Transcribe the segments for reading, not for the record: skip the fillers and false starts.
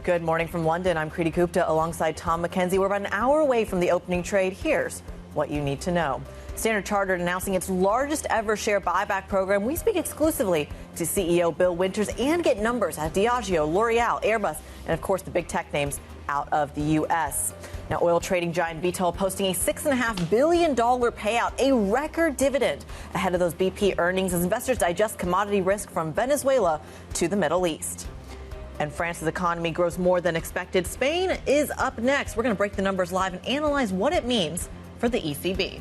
Good morning from London. I'm Kriti Gupta alongside Tom Mackenzie. We're about an hour away from the opening trade. Here's what you need to know. Standard Chartered announcing its largest ever share buyback program. We speak exclusively to CEO Bill Winters and get numbers at Diageo, L'Oreal, Airbus, and of course the big tech names out of the U.S. Now, oil trading giant Vitol posting a $6.5 billion payout, a record dividend ahead of those BP earnings as investors digest commodity risk from Venezuela to the Middle East. And France's economy grows more than expected. Spain is up next. We're going to break the numbers live and analyze what it means for the ECB.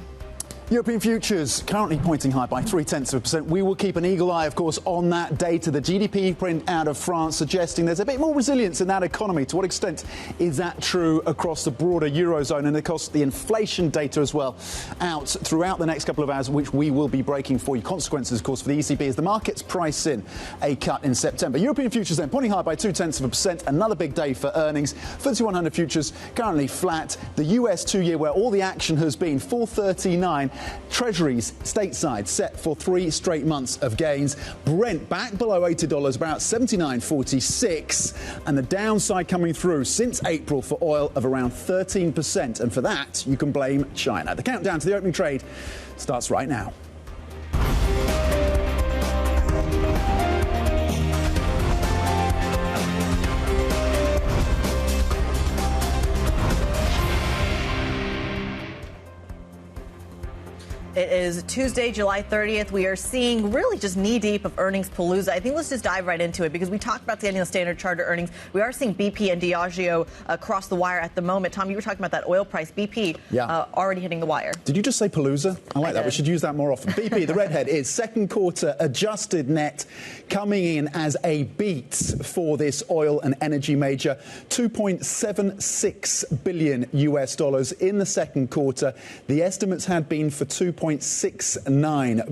European futures currently pointing high by 0.3%. We will keep an eagle eye, of course, on that data. The GDP print out of France suggesting there's a bit more resilience in that economy. To what extent is that true across the broader Eurozone? And, of course, the inflation data as well out throughout the next couple of hours, which we will be breaking for you. Consequences, of course, for the ECB as the markets price in a cut in September. European futures then pointing high by 0.2%. Another big day for earnings. FTSE 100 futures currently flat. The US 2-year, where all the action has been, 439. Treasuries stateside set for 3 straight months of gains. Brent back below $80, about 79.46, and the downside coming through since April for oil of around 13%. And for that, you can blame China. The countdown to the opening trade starts right now. It is Tuesday, July 30th. We are seeing really just knee-deep of earnings palooza. I think let's just dive right into it because we talked about the annual Standard Chartered earnings. We are seeing BP and Diageo across the wire at the moment. Tom, you were talking about that oil price. BP already hitting the wire. Did you just say palooza? I like that. We should use that more often. BP, the redhead, is second quarter adjusted net coming in as a beat for this oil and energy major. $2.76 billion US dollars in the second quarter. The estimates had been for $2.69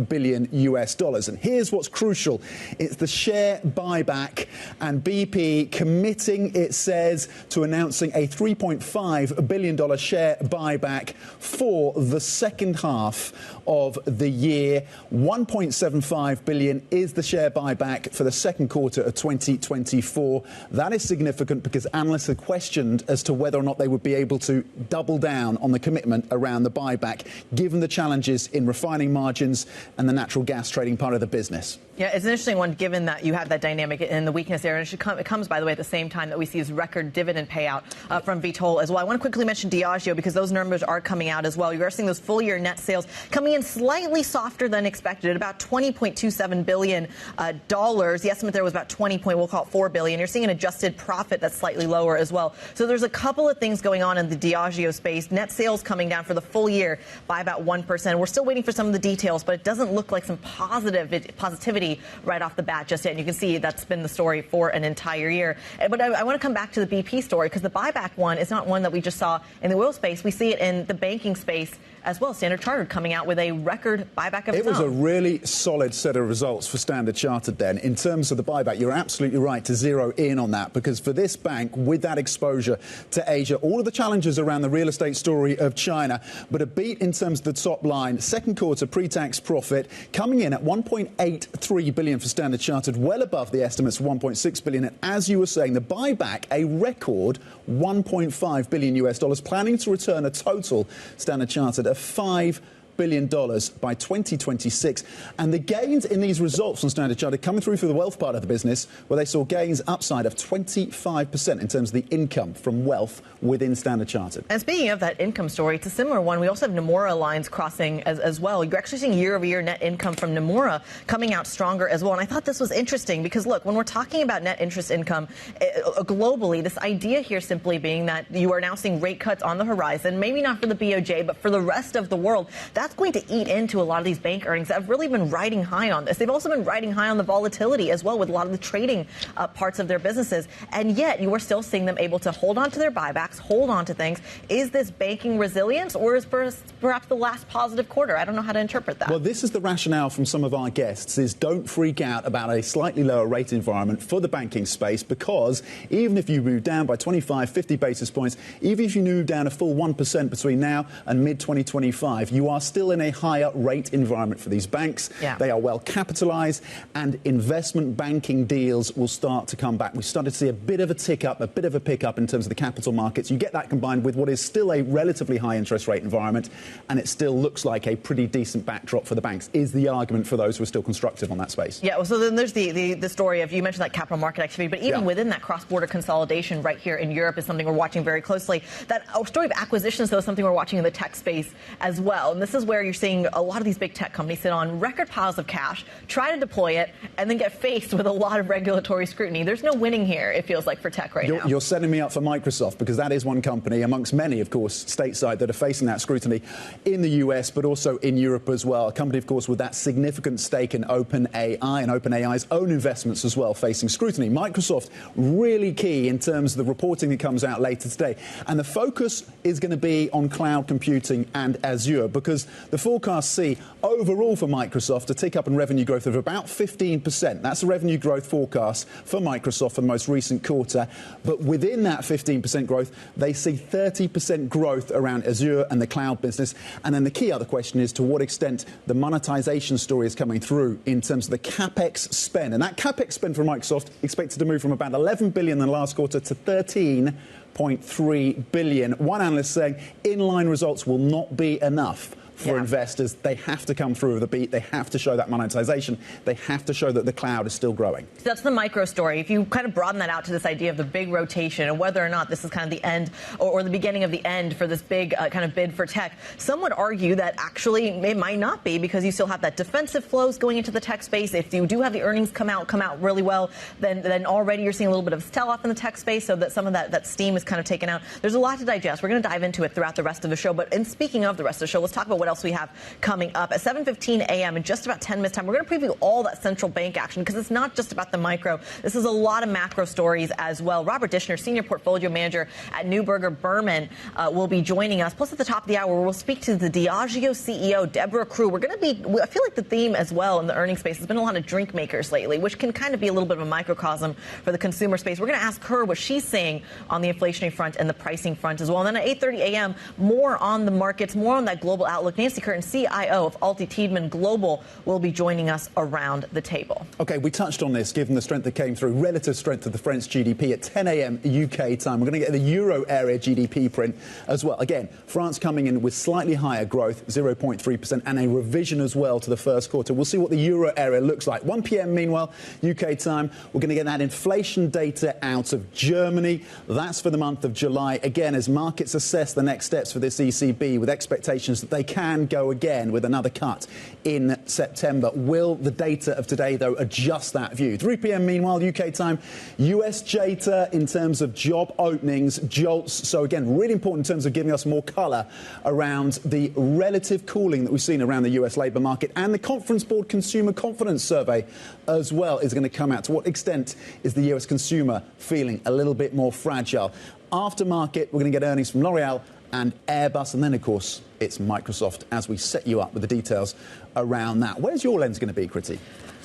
billion US dollars. And here's what's crucial. It's the share buyback, and BP committing, it says, to announcing a $3.5 billion share buyback for the second half of the year. $1.75 billion is the share buyback for the second quarter of 2024. That is significant because analysts are questioned as to whether or not they would be able to double down on the commitment around the buyback, given the challenges in refining margins and the natural gas trading part of the business. Yeah, it's an interesting one, given that you have that dynamic and the weakness there. And it comes, by the way, at the same time that we see this record dividend payout from Vitol as well. I want to quickly mention Diageo because those numbers are coming out as well. You are seeing those full-year net sales coming in slightly softer than expected at about $20.27 billion. The estimate there was about we'll call it $4 billion. You're seeing an adjusted profit that's slightly lower as well. So there's a couple of things going on in the Diageo space. Net sales coming down for the full year by about 1%. We're still waiting for some of the details, but it doesn't look like some positivity right off the bat just yet. And you can see that's been the story for an entire year. But I want to come back to the BP story because the buyback one is not one that we just saw in the oil space. We see it in the banking space as well. Standard Chartered coming out with a record buyback of its own. It was a really solid set of results for Standard Chartered then. In terms of the buyback, you're absolutely right to zero in on that because for this bank, with that exposure to Asia, all of the challenges around the real estate story of China, but a beat in terms of the top line. Second quarter pre-tax profit coming in at $1.83 billion for Standard Chartered, well above the estimates of $1.6 billion. And as you were saying, the buyback, a record $1.5 billion US dollars, planning to return a total, Standard Chartered, of $5 billion by 2026. And the gains in these results from Standard Chartered coming through the wealth part of the business, where they saw gains upside of 25% in terms of the income from wealth within Standard Chartered. And speaking of that income story, it's a similar one. We also have Nomura lines crossing as well. You're actually seeing year-over-year net income from Nomura coming out stronger as well. And I thought this was interesting because, look, when we're talking about net interest income globally, this idea here simply being that you are now seeing rate cuts on the horizon, maybe not for the BOJ, but for the rest of the world. That's going to eat into a lot of these bank earnings that have really been riding high on this. They've also been riding high on the volatility as well with a lot of the trading parts of their businesses. And yet you are still seeing them able to hold on to their buybacks, hold on to things. Is this banking resilience or is perhaps the last positive quarter? I don't know how to interpret that. Well, this is the rationale from some of our guests is don't freak out about a slightly lower rate environment for the banking space because even if you move down by 25, 50 basis points, even if you move down a full 1% between now and mid-2025, you are still in a higher rate environment for these banks. Yeah. They are well capitalized, and investment banking deals will start to come back. We started to see a bit of a tick up, a bit of a pickup in terms of the capital markets. You get that combined with what is still a relatively high interest rate environment, and it still looks like a pretty decent backdrop for the banks, is the argument for those who are still constructive on that space. Yeah, well, so then there's the story of, you mentioned that capital market activity, but even within that cross-border consolidation right here in Europe is something we're watching very closely. That story of acquisitions, though, is something we're watching in the tech space as well. And this is where you're seeing a lot of these big tech companies sit on record piles of cash, try to deploy it, and then get faced with a lot of regulatory scrutiny. There's no winning here, it feels like, for tech right now. You're setting me up for Microsoft, because that is one company amongst many, of course, stateside, that are facing that scrutiny in the US, but also in Europe as well. A company, of course, with that significant stake in OpenAI and OpenAI's own investments as well, facing scrutiny. Microsoft, really key in terms of the reporting that comes out later today. And the focus is going to be on cloud computing and Azure, because the forecasts see overall for Microsoft a tick up in revenue growth of about 15%. That's the revenue growth forecast for Microsoft for the most recent quarter. But within that 15% growth, they see 30% growth around Azure and the cloud business. And then the key other question is to what extent the monetization story is coming through in terms of the CapEx spend. And that CapEx spend for Microsoft expected to move from about 11 billion in the last quarter to 13.3 billion. One analyst saying inline results will not be enough for investors. They have to come through with a beat. They have to show that monetization. They have to show that the cloud is still growing. So that's the micro story. If you kind of broaden that out to this idea of the big rotation and whether or not this is kind of the end or the beginning of the end for this big kind of bid for tech, some would argue that actually it might not be, because you still have that defensive flows going into the tech space. If you do have the earnings come out really well, then already you're seeing a little bit of sell-off in the tech space, so that some of that steam is kind of taken out. There's a lot to digest. We're going to dive into it throughout the rest of the show. But in speaking of the rest of the show, let's talk about what else we have coming up. At 7:15 a.m. in just about 10 minutes time, we're going to preview all that central bank action, because it's not just about the micro. This is a lot of macro stories as well. Robert Dishner, Senior Portfolio Manager at NeuBerger Berman, will be joining us. Plus, at the top of the hour, we'll speak to the Diageo CEO, Deborah Crew. We're going to be, I feel like the theme as well in the earnings space has been a lot of drink makers lately, which can kind of be a little bit of a microcosm for the consumer space. We're going to ask her what she's seeing on the inflationary front and the pricing front as well. And then at 8:30 a.m., more on the markets, more on that global outlook. Nancy Curtin, CIO of Alti Tiedeman Global, will be joining us around the table. OK, we touched on this, given the strength that came through, relative strength of the French GDP at 10 a.m. UK time. We're going to get the Euro area GDP print as well. Again, France coming in with slightly higher growth, 0.3%, and a revision as well to the first quarter. We'll see what the Euro area looks like. 1 p.m. meanwhile, UK time, we're going to get that inflation data out of Germany. That's for the month of July. Again, as markets assess the next steps for this ECB, with expectations that they can go again with another cut in September. Will the data of today, though, adjust that view? 3 p.m. meanwhile, UK time, US data in terms of job openings, jolts. So again, really important in terms of giving us more colour around the relative cooling that we've seen around the US labour market. And the Conference Board Consumer Confidence Survey as well is going to come out. To what extent is the US consumer feeling a little bit more fragile? Aftermarket, we're going to get earnings from L'Oreal and Airbus, and then, of course, it's Microsoft as we set you up with the details around that. Where's your lens going to be, Kriti?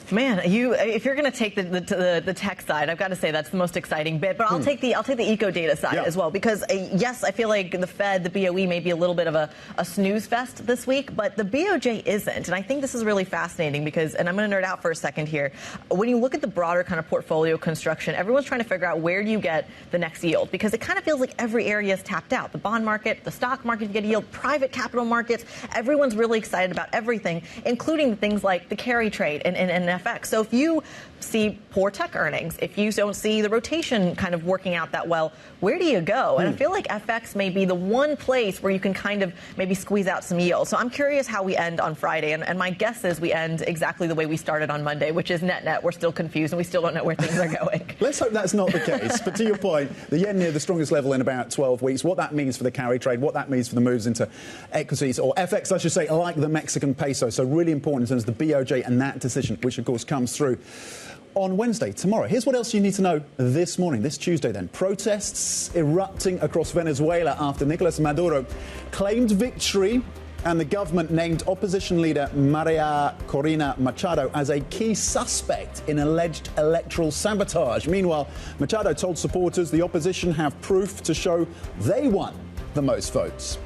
Man, if you're going to take the tech side, I've got to say that's the most exciting bit. But I'll take the eco data side as well, because yes, I feel like the Fed, the BOE, may be a little bit of a snooze fest this week, but the BOJ isn't. And I think this is really fascinating because, and I'm going to nerd out for a second here, when you look at the broader kind of portfolio construction, everyone's trying to figure out where do you get the next yield, because it kind of feels like every area is tapped out. The bond market, the stock market, you get a yield, private capital markets. Everyone's really excited about everything, including things like the carry trade and FX. So if you see poor tech earnings, if you don't see the rotation kind of working out that well, where do you go? And I feel like FX may be the one place where you can kind of maybe squeeze out some yield. So I'm curious how we end on Friday. And my guess is we end exactly the way we started on Monday, which is net-net. We're still confused and we still don't know where things are going. Let's hope that's not the case. But to your point, the yen near the strongest level in about 12 weeks, what that means for the carry trade, what that means for the moves into equities, or FX, I should say, like the Mexican peso. So really important in terms of the BOJ and that decision, which, of course, comes through on Wednesday, tomorrow. Here's what else you need to know this morning, this Tuesday then. Protests erupting across Venezuela after Nicolas Maduro claimed victory and the government named opposition leader Maria Corina Machado as a key suspect in alleged electoral sabotage. Meanwhile, Machado told supporters the opposition have proof to show they won the most votes.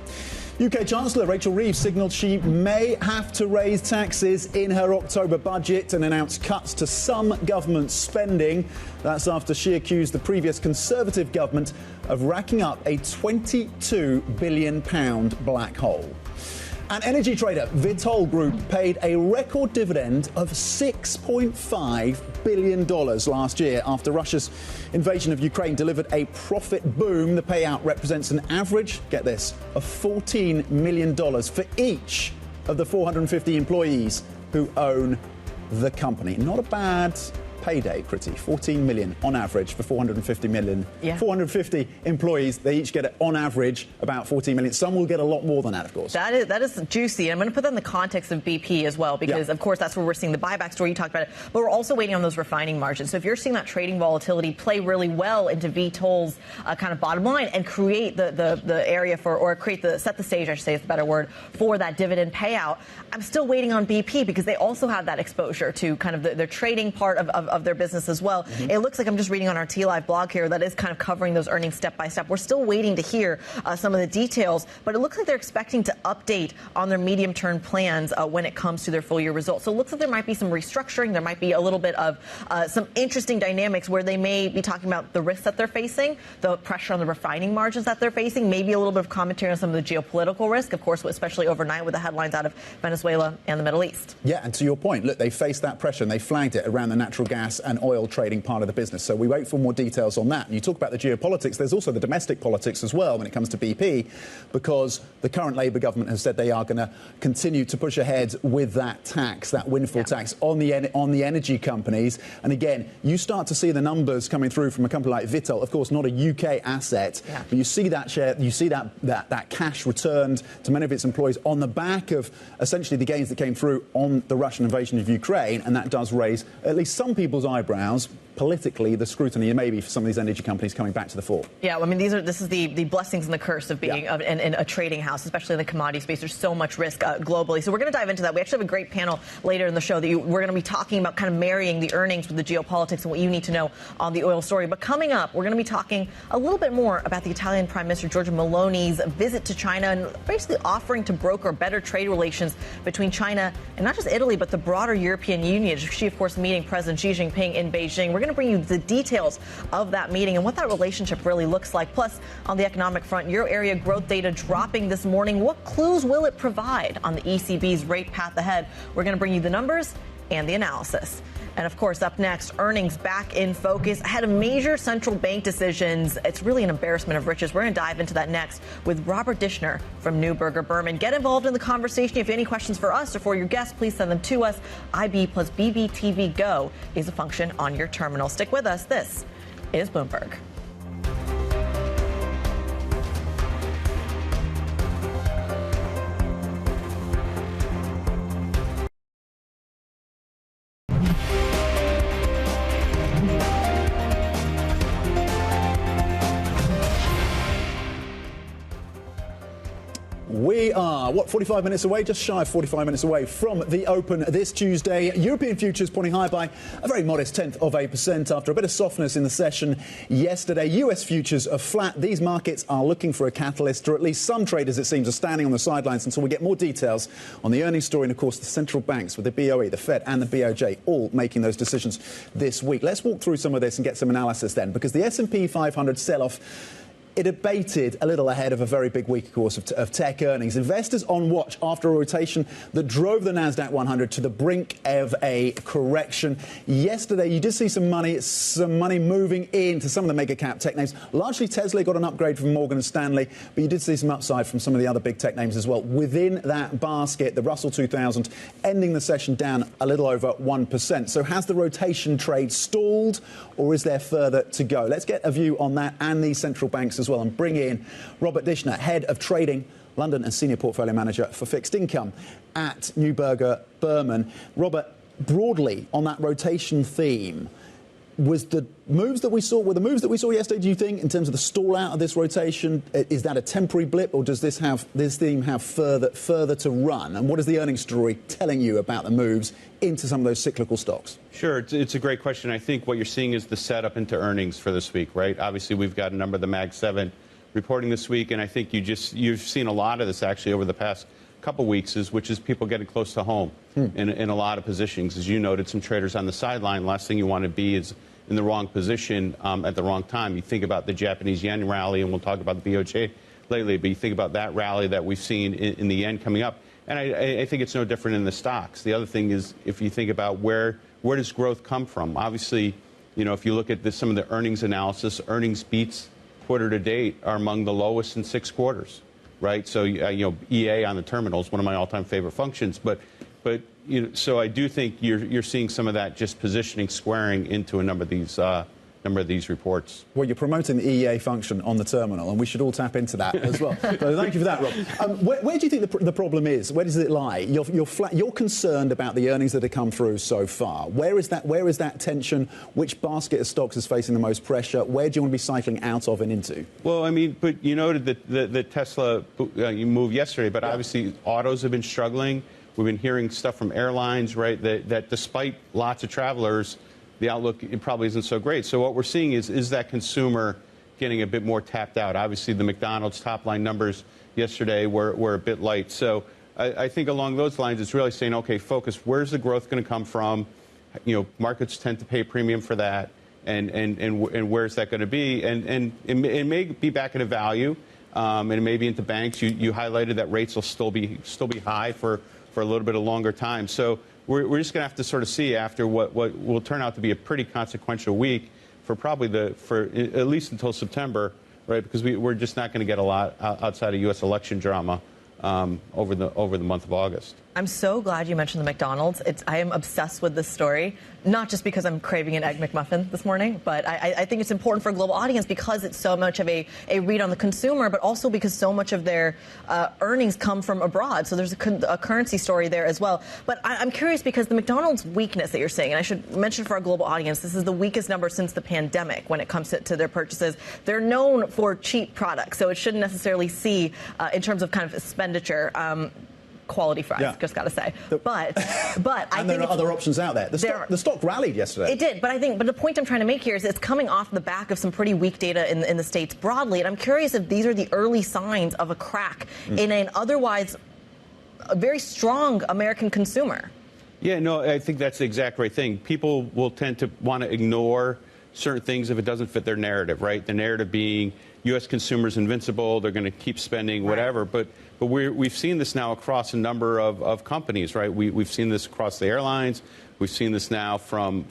UK Chancellor Rachel Reeves signalled she may have to raise taxes in her October budget and announce cuts to some government spending. That's after she accused the previous Conservative government of racking up a £22 billion black hole. An energy trader, Vitol Group, paid a record dividend of $6.5 billion last year after Russia's invasion of Ukraine delivered a profit boom. The payout represents an average, get this, of $14 million for each of the 450 employees who own the company. Not a bad payday, Kriti. 14 million on average for 450 million. Yeah. 450 employees, they each get on average about 14 million. Some will get a lot more than that, of course. That is juicy. I'm going to put that in the context of BP as well, because of course that's where we're seeing the buyback story. You talked about it, but we're also waiting on those refining margins. So if you're seeing that trading volatility play really well into Vitol's kind of bottom line and create the area for, or set the stage, I should say is the better word, for that dividend payout, I'm still waiting on BP because they also have that exposure to kind of the trading part of their business as well. It looks like, I'm just reading on our T-Live blog here, that is kind of covering those earnings step by step. We're still waiting to hear some of the details, but it looks like they're expecting to update on their medium-term plans when it comes to their full-year results. So it looks like there might be some restructuring. There might be a little bit of some interesting dynamics where they may be talking about the risks that they're facing, the pressure on the refining margins that they're facing, maybe a little bit of commentary on some of the geopolitical risk, of course, especially overnight with the headlines out of Venezuela and the Middle East. Yeah, and to your point, look, they faced that pressure and they flagged it around the natural gas and oil trading part of the business. So we wait for more details on that. And you talk about the geopolitics, there's also the domestic politics as well when it comes to BP, because the current Labour government has said they are going to continue to push ahead with that tax, that windfall tax on the energy companies. And again, you start to see the numbers coming through from a company like Vitol, of course not a UK asset, but you see that share, you see that cash returned to many of its employees on the back of essentially the gains that came through on the Russian invasion of Ukraine, and that does raise at least some people's eyebrows. Politically, the scrutiny maybe for some of these energy companies coming back to the fore. Yeah, well, I mean, this is the blessings and the curse of being in a trading house, especially in the commodity space. There's so much risk globally. So we're going to dive into that. We actually have a great panel later in the show that we're going to be talking about kind of marrying the earnings with the geopolitics and what you need to know on the oil story. But coming up, we're going to be talking a little bit more about the Italian Prime Minister Giorgia Meloni's visit to China and basically offering to broker better trade relations between China and not just Italy, but the broader European Union. She, of course, meeting President Xi Jinping in Beijing. We're going to bring you the details of that meeting and what that relationship really looks like. Plus, on the economic front, euro area growth data dropping this morning. What clues will it provide on the ECB's rate path ahead? We're going to bring you the numbers and the analysis. And of course, up next, earnings back in focus ahead of major central bank decisions. It's really an embarrassment of riches. We're going to dive into that next with Robert Dishner from NeuBerger Berman. Get involved in the conversation. If you have any questions for us or for your guests, please send them to us. IB plus BBTV Go is a function on your terminal. Stick with us. This is Bloomberg. We are, 45 minutes away, just shy of 45 minutes away from the open this Tuesday. European futures pointing high by a very modest 0.1% after a bit of softness in the session yesterday. US futures are flat. These markets are looking for a catalyst, or at least some traders, it seems, are standing on the sidelines until we get more details on the earnings story and, of course, the central banks with the BOE, the Fed and the BOJ all making those decisions this week. Let's walk through some of this and get some analysis then, because the S&P 500 sell-off, it abated a little ahead of a very big week, of course, of tech earnings. Investors on watch after a rotation that drove the Nasdaq 100 to the brink of a correction. Yesterday, you did see some money moving into some of the mega cap tech names. Largely, Tesla got an upgrade from Morgan Stanley, but you did see some upside from some of the other big tech names as well. Within that basket, the Russell 2000 ending the session down a little over 1%. So has the rotation trade stalled, or is there further to go? Let's get a view on that and these central banks as well, and bring in Robert Dishner, Head of Trading, London and Senior Portfolio Manager for Fixed Income at NeuBerger Berman. Robert, broadly on that rotation theme, were the moves that we saw yesterday, do you think, in terms of the stall out of this rotation, is that a temporary blip, or does this theme have further to run? And what is the earnings story telling you about the moves into some of those cyclical stocks? Sure, it's a great question. I think what you're seeing is the setup into earnings for this week, right? Obviously, we've got a number of the Mag 7 reporting this week, and I think you've seen a lot of this actually over the past couple weeks, which is people getting close to home in a lot of positions. As you noted, some traders on the sideline. Last thing you want to be is in the wrong position at the wrong time. You think about the Japanese yen rally, and we'll talk about the BOJ lately, but you think about that rally that we've seen in the yen coming up, and I think it's no different in the stocks. The other thing is, if you think about where does growth come from? Obviously, if you look at some of the earnings analysis, earnings beats quarter to date are among the lowest in 6 quarters, right? So, EA on the terminal is one of my all-time favorite functions, but so I do think you're seeing some of that just positioning squaring into a number of these reports. Well, you're promoting the EA function on the terminal, and we should all tap into that as well. So thank you for that, Rob. Where do you think the problem is? Where does it lie? You're concerned about the earnings that have come through so far. Where is that tension? Which basket of stocks is facing the most pressure? Where do you want to be cycling out of and into? Well, I mean, but you noted that the Tesla move yesterday, but obviously autos have been struggling. We've been hearing stuff from airlines, right, that despite lots of travelers, the outlook probably isn't so great. So what we're seeing is that consumer getting a bit more tapped out. Obviously, the McDonald's top-line numbers yesterday were a bit light. So I think along those lines, it's really saying, okay, focus. Where's the growth going to come from? Markets tend to pay premium for that, and where's that going to be? And it may be back into value, and it may be into banks. You highlighted that rates will still be high for a little bit of longer time. So we're just going to have to sort of see after what will turn out to be a pretty consequential week for probably for at least until September, right? Because we're just not going to get a lot outside of U.S. election drama over the month of August. I'm so glad you mentioned the McDonald's. I am obsessed with this story, not just because I'm craving an Egg McMuffin this morning, but I think it's important for a global audience because it's so much of a read on the consumer, but also because so much of their earnings come from abroad. So there's a currency story there as well. But I'm curious because the McDonald's weakness that you're seeing, and I should mention for our global audience, this is the weakest number since the pandemic when it comes to their purchases. They're known for cheap products, so it shouldn't necessarily see in terms of kind of expenditure. Quality fries, just got to say. But I think there are other options out there. The stock rallied yesterday. It did, but the point I'm trying to make here is it's coming off the back of some pretty weak data in the States broadly, and I'm curious if these are the early signs of a crack in an otherwise very strong American consumer. Yeah, no, I think that's the exact right thing. People will tend to want to ignore certain things if it doesn't fit their narrative, right? The narrative being U.S. consumers invincible, they're going to keep spending, whatever. Right. But we've seen this now across a number of companies, right? We've seen this across the airlines. We've seen this now from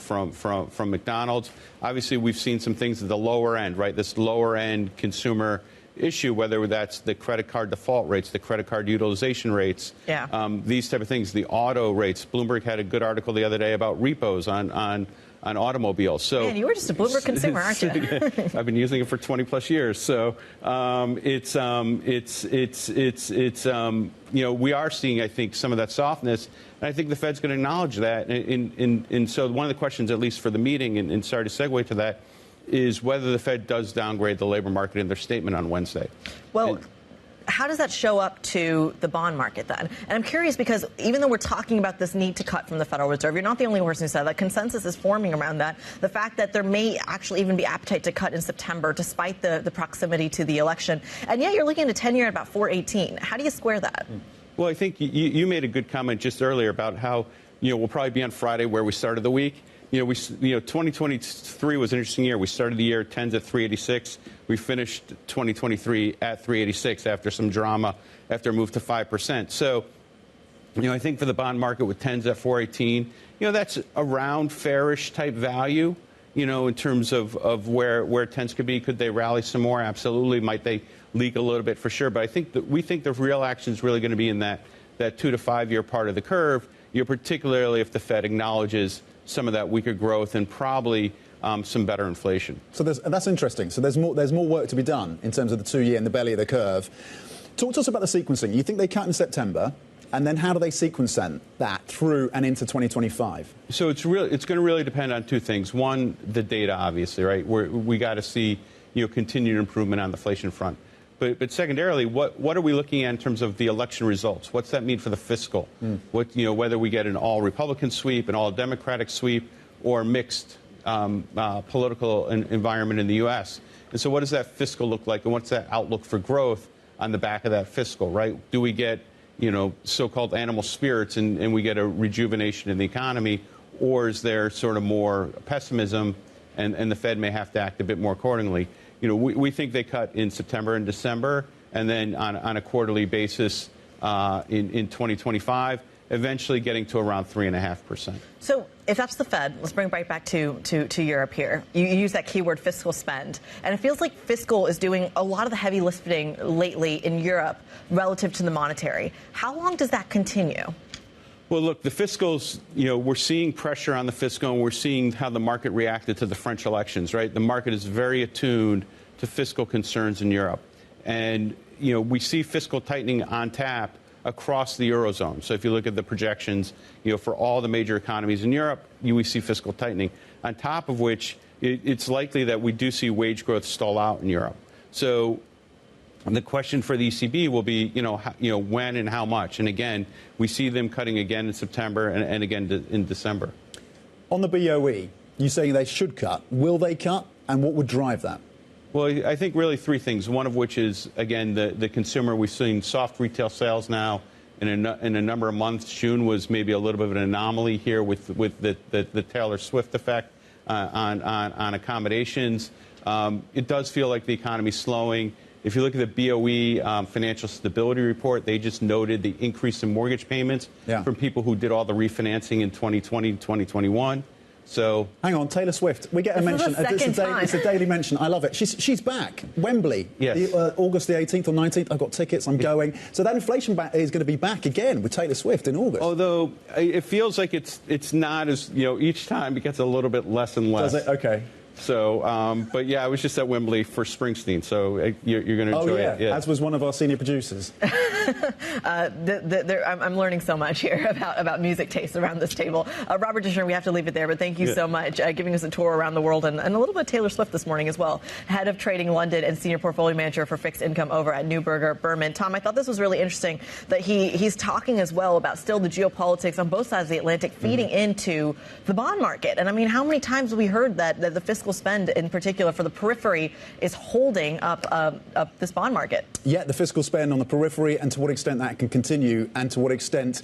McDonald's. Obviously, we've seen some things at the lower end, right? This lower end consumer issue, whether that's the credit card default rates, the credit card utilization rates, these type of things, the auto rates. Bloomberg had a good article the other day about repos on automobiles. So, man, you were just a Bloomberg consumer, aren't you? I've been using it for 20 plus years. So we are seeing, I think, some of that softness, and I think the Fed's going to acknowledge that. And so one of the questions, at least for the meeting, and sorry to segue to that, is whether the Fed does downgrade the labor market in their statement on Wednesday. Well, how does that show up to the bond market then? And I'm curious because even though we're talking about this need to cut from the Federal Reserve, you're not the only person who said that. Consensus is forming around that. The fact that there may actually even be appetite to cut in September despite the proximity to the election. And yet you're looking at a 10-year at about 4.18. How do you square that? Well, I think you made a good comment just earlier about how, we'll probably be on Friday where we started the week. 2023 was an interesting year. We started the year 10s at 386. We finished 2023 at 386 after some drama, after a move to 5%. So, I think for the bond market with 10s at 418, that's around fairish type value, in terms of where 10s could be. Could they rally some more? Absolutely. Might they leak a little bit? For sure. But we think the real action is really going to be in that 2 to 5 year part of the curve, particularly if the Fed acknowledges some of that weaker growth and probably some better inflation. So that's interesting. So there's more work to be done in terms of the 2 year in the belly of the curve. Talk to us about the sequencing. You think they cut in September, and then how do they sequence that through and into 2025? So it's going to really depend on two things. One, the data, obviously, right? We got to see continued improvement on the inflation front. But secondarily, what are we looking at in terms of the election results? What's that mean for the fiscal? Whether we get an all-Republican sweep, an all-Democratic sweep, or mixed political environment in the U.S. And so what does that fiscal look like, and what's that outlook for growth on the back of that fiscal, right? Do we get, so-called animal spirits and we get a rejuvenation in the economy, or is there sort of more pessimism and the Fed may have to act a bit more accordingly? We think they cut in September and December, and then on a quarterly basis in 2025, eventually getting to around 3.5%. So if that's the Fed, let's bring it right back to Europe here. You use that keyword fiscal spend, and it feels like fiscal is doing a lot of the heavy lifting lately in Europe relative to the monetary. How long does that continue? Well, look, the fiscals, we're seeing pressure on the fiscal, and we're seeing how the market reacted to the French elections, right? The market is very attuned to fiscal concerns in Europe. And, we see fiscal tightening on tap across the Eurozone. So if you look at the projections, for all the major economies in Europe, we see fiscal tightening. On top of which, it's likely that we do see wage growth stall out in Europe. So the question for the ECB will be, when and how much. And again, we see them cutting again in September and again in December. On the BOE, you say they should cut. Will they cut? And what would drive that? Well, I think really three things, one of which is, again, the consumer. We've seen soft retail sales now in a number of months. June was maybe a little bit of an anomaly here with the Taylor Swift effect on accommodations. It does feel like the economy's slowing. If you look at the BOE financial stability report, they just noted the increase in mortgage payments from people who did all the refinancing in 2020, 2021. So hang on, Taylor Swift. We get a mention. It's a daily mention. I love it. She's back. Wembley. Yes. August the 18th or 19th. I've got tickets. I'm going. So that inflation is going to be back again with Taylor Swift in August. Although it feels like it's not as each time it gets a little bit less and less. Does it? Okay. So, but yeah, I was just at Wembley for Springsteen, so you're going to enjoy it. Yeah. As was one of our senior producers. I'm learning so much here about music tastes around this table. Robert Dishner, we have to leave it there, but thank you so much giving us a tour around the world and a little bit of Taylor Swift this morning as well. Head of Trading London and Senior Portfolio Manager for Fixed Income over at NeuBerger, Berman. Tom, I thought this was really interesting that he's talking as well about still the geopolitics on both sides of the Atlantic feeding into the bond market. And I mean, how many times have we heard that the fiscal spend in particular for the periphery is holding up this bond market? Yeah, the fiscal spend on the periphery, and to what extent that can continue, and to what extent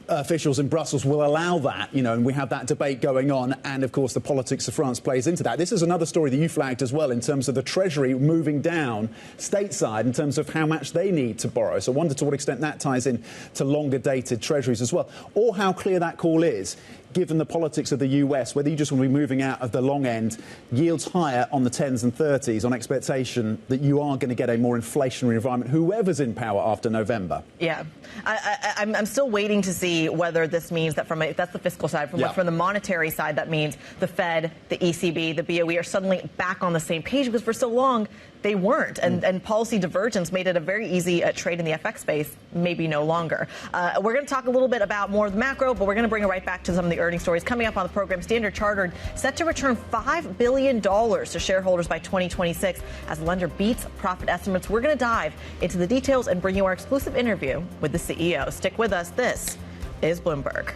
officials in Brussels will allow that, and we have that debate going on, and of course the politics of France plays into that. This is another story that you flagged as well in terms of the Treasury moving down stateside in terms of how much they need to borrow. So I wonder to what extent that ties in to longer dated Treasuries as well, or how clear that call is, given the politics of the US, whether you just want to be moving out of the long end, yields higher on the 10s and 30s on expectation that you are going to get a more inflationary environment, whoever's in power after November. Yeah. I'm still waiting to see whether this means that that's the fiscal side. From the monetary side, that means the Fed, the ECB, the BOE are suddenly back on the same page, because for so long they weren't. And policy divergence made it a very easy trade in the FX space, maybe no longer. We're going to talk a little bit about more of the macro, but we're going to bring it right back to some of the earnings stories. Coming up on the program, Standard Chartered set to return $5 billion to shareholders by 2026 as the lender beats profit estimates. We're going to dive into the details and bring you our exclusive interview with the CEO. Stick with us. This is Bloomberg.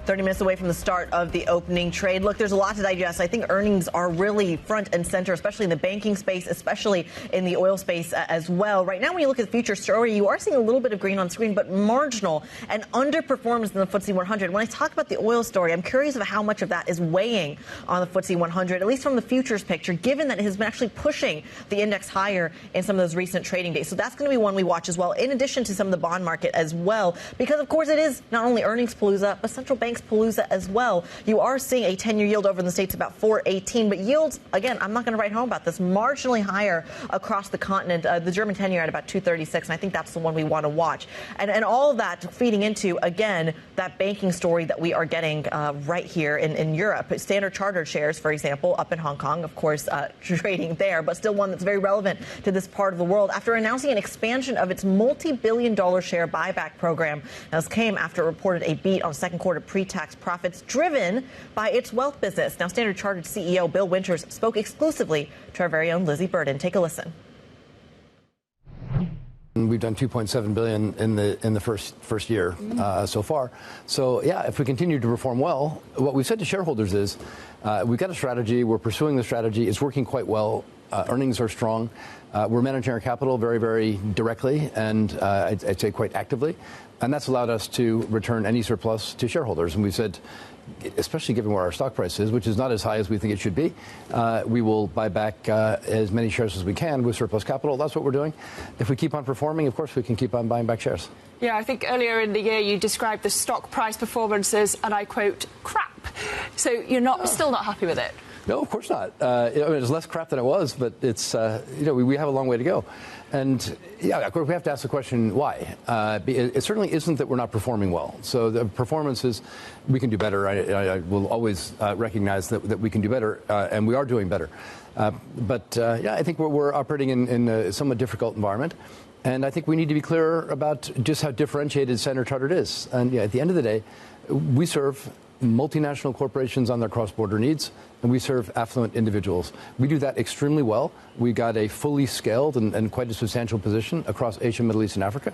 30 minutes away from the start of the opening trade. Look, there's a lot to digest. I think earnings are really front and center, especially in the banking space, especially in the oil space as well. Right now, when you look at the future story, you are seeing a little bit of green on screen, but marginal and underperformance in the FTSE 100. When I talk about the oil story, I'm curious of how much of that is weighing on the FTSE 100, at least from the futures picture, given that it has been actually pushing the index higher in some of those recent trading days. So that's going to be one we watch as well, in addition to some of the bond market as well, because, of course, it is not only earnings palooza, but central banks palooza as well. You are seeing a 10-year yield over in the States about 4.18, but yields, again, I'm not going to write home about this, marginally higher across the continent. The German 10-year at about 2.36, and I think that's the one we want to watch. And all of that feeding into, again, that banking story that we are getting right here in Europe. Standard Chartered shares, for example, up in Hong Kong, of course, trading there, but still one that's very relevant to this part of the world after announcing an expansion of its multi-billion-dollar share buyback program. Now, this came after it reported a beat on second quarter pre-tax pre-tax profits driven by its wealth business. Now, Standard Chartered CEO Bill Winters spoke exclusively to our very own Lizzie Burden. Take a listen. We've done $2.7 billion in the first year so far. So, yeah, if we continue to perform well, what we've said to shareholders is we've got a strategy. We're pursuing the strategy. It's working quite well. Earnings are strong. We're managing our capital very, very directly and I'd say quite actively. And that's allowed us to return any surplus to shareholders. And we've said, especially given where our stock price is, which is not as high as we think it should be, we will buy back as many shares as we can with surplus capital. That's what we're doing. If we keep on performing, of course, we can keep on buying back shares. Yeah, I think earlier in the year you described the stock price performance as, and I quote, crap. So you're still not happy with it? No, of course not. It's less crap than it was, but it's we have a long way to go. And, yeah, of course, we have to ask the question, why? It certainly isn't that we're not performing well. So the performance is we can do better. I will always recognize that we can do better, and we are doing better. Yeah, I think we're operating in a somewhat difficult environment. And I think we need to be clear about just how differentiated Standard Chartered is. And, yeah, at the end of the day, we serve multinational corporations on their cross-border needs, and we serve affluent individuals. We do that extremely well. We got a fully scaled and quite a substantial position across Asia, Middle East, and Africa,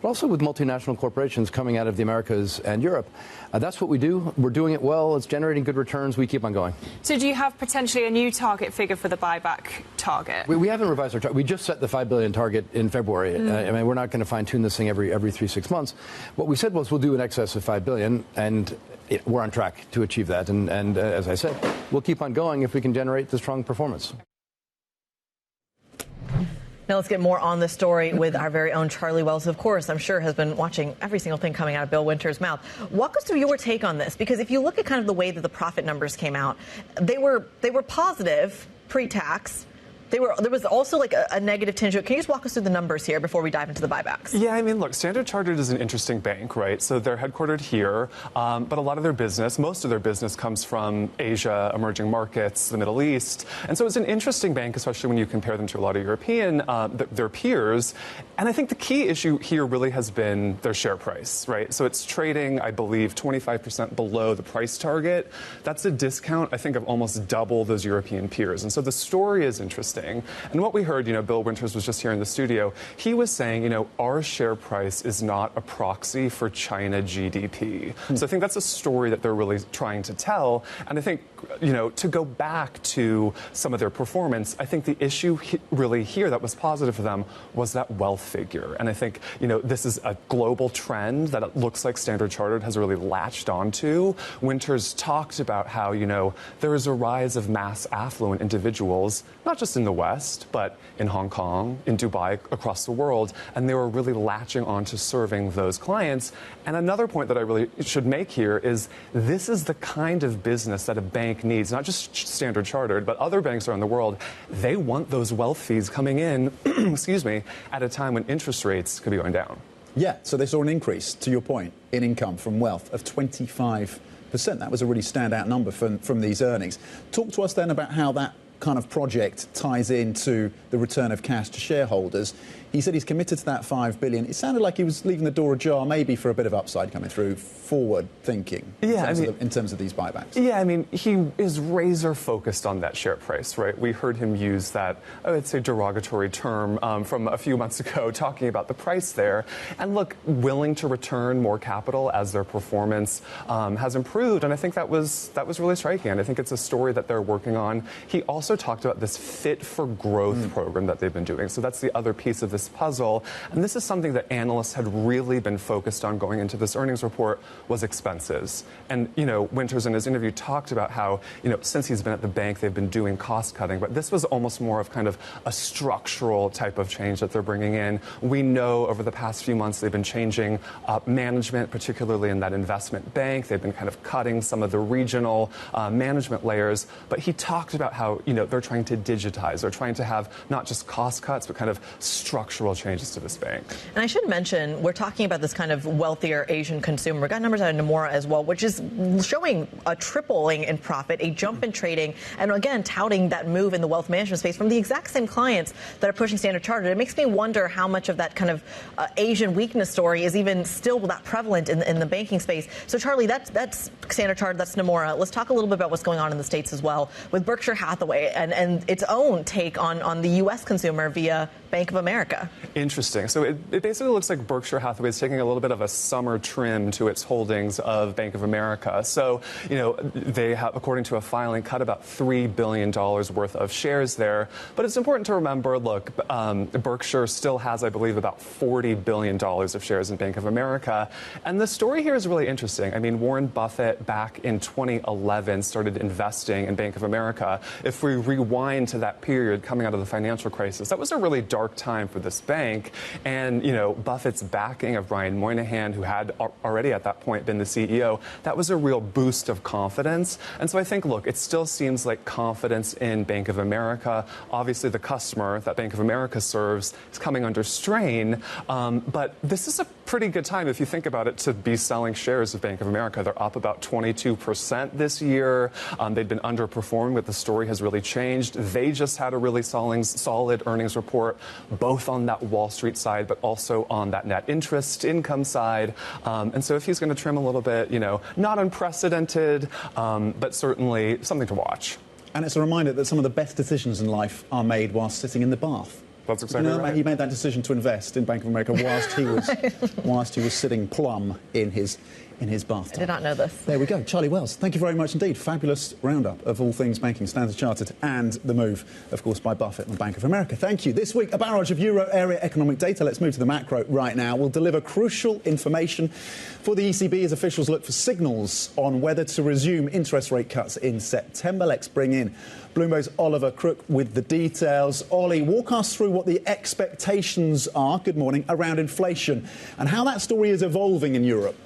but also with multinational corporations coming out of the Americas and Europe. That's what we do. We're doing it well. It's generating good returns. We keep on going. So do you have potentially a new target figure for the buyback target? We haven't revised our target. We just set the $5 billion target in February. I mean, we're not going to fine-tune this thing every 3-6 months. What we said was we'll do in excess of $5 billion, and we're on track to achieve that. And as I said, we'll keep on going if we can generate the strong performance. Now let's get more on the story with our very own Charlie Wells, who, of course, I'm sure has been watching every single thing coming out of Bill Winters' mouth. Walk us through your take on this, because if you look at kind of the way that the profit numbers came out, they were positive pre-tax. There was also like a negative tinge. Can you just walk us through the numbers here before we dive into the buybacks? Yeah, I mean, look, Standard Chartered is an interesting bank, right? So they're headquartered here, but a lot of their business, most of their business comes from Asia, emerging markets, the Middle East. And so it's an interesting bank, especially when you compare them to a lot of European, their peers. And I think the key issue here really has been their share price, right? So it's trading, I believe, 25% below the price target. That's a discount, I think, of almost double those European peers. And so the story is interesting. And what we heard, Bill Winters was just here in the studio. He was saying, our share price is not a proxy for China GDP. So I think that's a story that they're really trying to tell. And I think, to go back to some of their performance, I think the issue really here that was positive for them was that wealth figure. And I think, this is a global trend that it looks like Standard Chartered has really latched onto. Winters talked about how, there is a rise of mass affluent individuals, not just in the West, but in Hong Kong, in Dubai, across the world, and they were really latching on to serving those clients. And another point that I really should make here is this is the kind of business that a bank needs, not just Standard Chartered, but other banks around the world. They want those wealth fees coming in, excuse me, at a time when interest rates could be going down. Yeah, so they saw an increase, to your point, in income from wealth of 25%. That was a really standout number from these earnings. Talk to us then about how that kind of project ties into the return of cash to shareholders. He said he's committed to that $5 billion. It sounded like he was leaving the door ajar maybe for a bit of upside coming through, forward thinking in terms of these buybacks. Yeah, I mean, he is razor focused on that share price, right? We heard him use that, I would say, derogatory term from a few months ago talking about the price there. And look, willing to return more capital as their performance has improved. And I think that was really striking. And I think it's a story that they're working on. He also talked about this Fit for Growth program that they've been doing. So that's the other piece of this puzzle. And this is something that analysts had really been focused on going into this earnings report was expenses. And, Winters in his interview talked about how, since he's been at the bank, they've been doing cost cutting. But this was almost more of kind of a structural type of change that they're bringing in. We know over the past few months they've been changing management, particularly in that investment bank. They've been kind of cutting some of the regional management layers. But he talked about how, they're trying to digitize. They're trying to have not just cost cuts, but kind of structural changes to this bank. And I should mention, we're talking about this kind of wealthier Asian consumer. We've got numbers out of Nomura as well, which is showing a tripling in profit, a jump in trading, and again, touting that move in the wealth management space from the exact same clients that are pushing Standard Chartered. It makes me wonder how much of that kind of Asian weakness story is even still that prevalent in the banking space. So, Charlie, that's Standard Chartered, that's Nomura. Let's talk a little bit about what's going on in the States as well with Berkshire Hathaway and its own take on the U.S. consumer via Bank of America. Interesting. So it basically looks like Berkshire Hathaway is taking a little bit of a summer trim to its holdings of Bank of America. So, they have, according to a filing, cut about $3 billion worth of shares there. But it's important to remember, look, Berkshire still has, I believe, about $40 billion of shares in Bank of America. And the story here is really interesting. I mean, Warren Buffett back in 2011 started investing in Bank of America. If we rewind to that period coming out of the financial crisis, that was a really dark time for this bank. And, Buffett's backing of Brian Moynihan, who had already at that point been the CEO, that was a real boost of confidence. And so I think, look, it still seems like confidence in Bank of America. Obviously, the customer that Bank of America serves is coming under strain. But this is a pretty good time, if you think about it, to be selling shares of Bank of America. They're up about 22% this year. They've been underperforming, but the story has really changed. They just had a really solid earnings report, both on that Wall Street side, but also on that net interest income side. And so if he's going to trim a little bit, not unprecedented, but certainly something to watch. And it's a reminder that some of the best decisions in life are made whilst sitting in the bath. That's exactly right. He made that decision to invest in Bank of America whilst he was sitting plumb in his bathtub. I did not know this. There we go. Charlie Wells, thank you very much indeed. Fabulous roundup of all things banking, Standard Chartered, and the move, of course, by Buffett and Bank of America. Thank you. This week, a barrage of euro area economic data. Let's move to the macro right now. We'll deliver crucial information for the ECB as officials look for signals on whether to resume interest rate cuts in September. Let's bring in Bloomberg's Oliver Crook with the details. Ollie, walk us through what the expectations are, good morning, around inflation and how that story is evolving in Europe.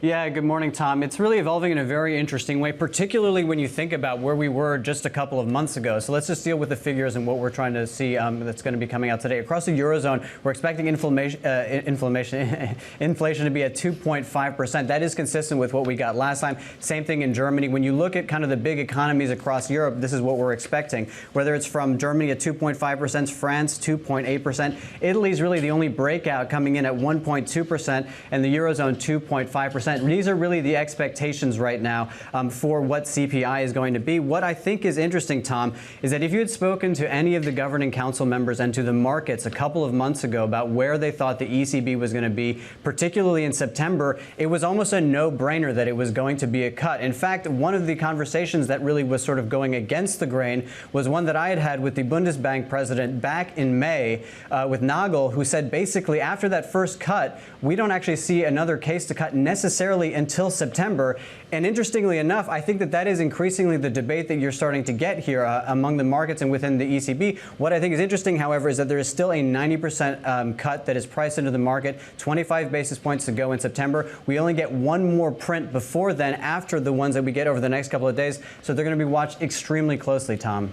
Yeah, good morning, Tom. It's really evolving in a very interesting way, particularly when you think about where we were just a couple of months ago. So let's just deal with the figures and what we're trying to see that's going to be coming out today. Across the Eurozone, we're expecting inflation to be at 2.5%. That is consistent with what we got last time. Same thing in Germany. When you look at kind of the big economies across Europe, this is what we're expecting. Whether it's from Germany at 2.5%, France 2.8%. Italy is really the only breakout, coming in at 1.2%, and the Eurozone 2.5%. These are really the expectations right now for what CPI is going to be. What I think is interesting, Tom, is that if you had spoken to any of the governing council members and to the markets a couple of months ago about where they thought the ECB was going to be, particularly in September, it was almost a no-brainer that it was going to be a cut. In fact, one of the conversations that really was sort of going against the grain was one that I had with the Bundesbank president back in May with Nagel, who said basically after that first cut, we don't actually see another case to cut necessarily until September. And interestingly enough, I think that is increasingly the debate that you're starting to get here among the markets and within the ECB. What I think is interesting, however, is that there is still a 90% cut that is priced into the market, 25 basis points to go in September. We only get one more print before then, after the ones that we get over the next couple of days. So they're going to be watched extremely closely, Tom.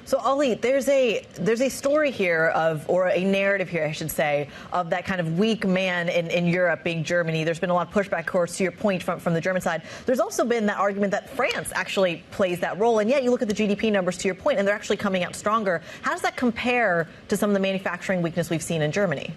So, Ollie, there's a story here or a narrative here, I should say, of that kind of weak man in Europe being Germany. There's been a lot of pushback, of course, to your point from the German side. There's also been that argument that France actually plays that role. And yet you look at the GDP numbers, to your point, and they're actually coming out stronger. How does that compare to some of the manufacturing weakness we've seen in Germany?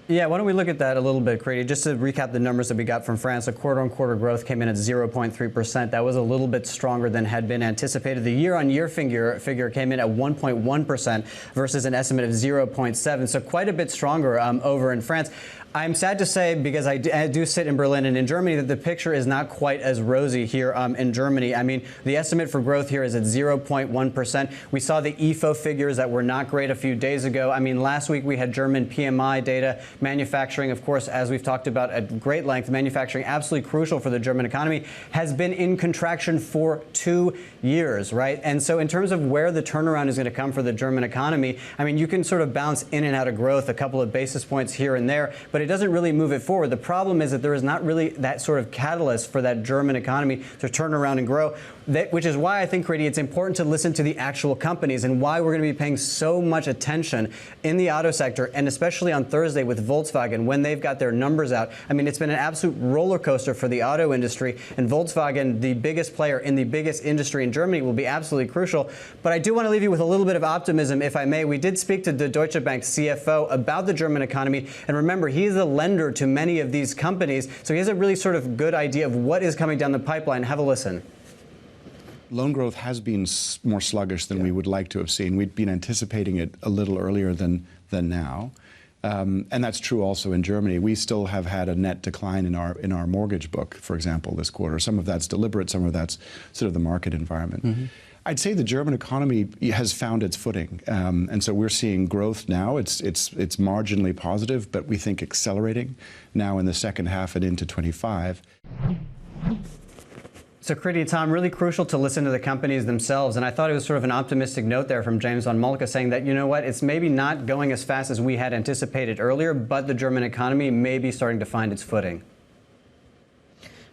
Yeah, why don't we look at that a little bit, Kriti? Just to recap the numbers that we got from France, the quarter-on-quarter growth came in at 0.3%. That was a little bit stronger than had been anticipated. The year-on-year figure came in at 1.1% versus an estimate of 0.7%, so quite a bit stronger over in France. I'm sad to say, because I do sit in Berlin and in Germany, that the picture is not quite as rosy here in Germany. I mean, the estimate for growth here is at 0.1%. We saw the IFO figures that were not great a few days ago. I mean, last week we had German PMI data. Manufacturing, of course, as we've talked about at great length, manufacturing absolutely crucial for the German economy, has been in contraction for 2 years, right? And so in terms of where the turnaround is going to come for the German economy, I mean, you can sort of bounce in and out of growth a couple of basis points here and there, but it doesn't really move it forward. The problem is that there is not really that sort of catalyst for that German economy to turn around and grow. which is why I think, Kriti, it's important to listen to the actual companies and why we're going to be paying so much attention in the auto sector, and especially on Thursday with Volkswagen when they've got their numbers out. I mean, it's been an absolute roller coaster for the auto industry, and Volkswagen, the biggest player in the biggest industry in Germany, will be absolutely crucial. But I do want to leave you with a little bit of optimism, if I may. We did speak to the Deutsche Bank CFO about the German economy, and remember, he is a lender to many of these companies, so he has a really sort of good idea of what is coming down the pipeline. Have a listen. Loan growth has been more sluggish than we would like to have seen. We'd been anticipating it a little earlier than now. And that's true also in Germany. We still have had a net decline in our mortgage book, for example, this quarter. Some of that's deliberate, some of that's sort of the market environment. Mm-hmm. I'd say the German economy has found its footing. And so we're seeing growth now. It's marginally positive, but we think accelerating now in the second half and into 25. So, Kriti, Tom, really crucial to listen to the companies themselves. And I thought it was sort of an optimistic note there from James von Moltke saying that, you know what, it's maybe not going as fast as we had anticipated earlier, but the German economy may be starting to find its footing.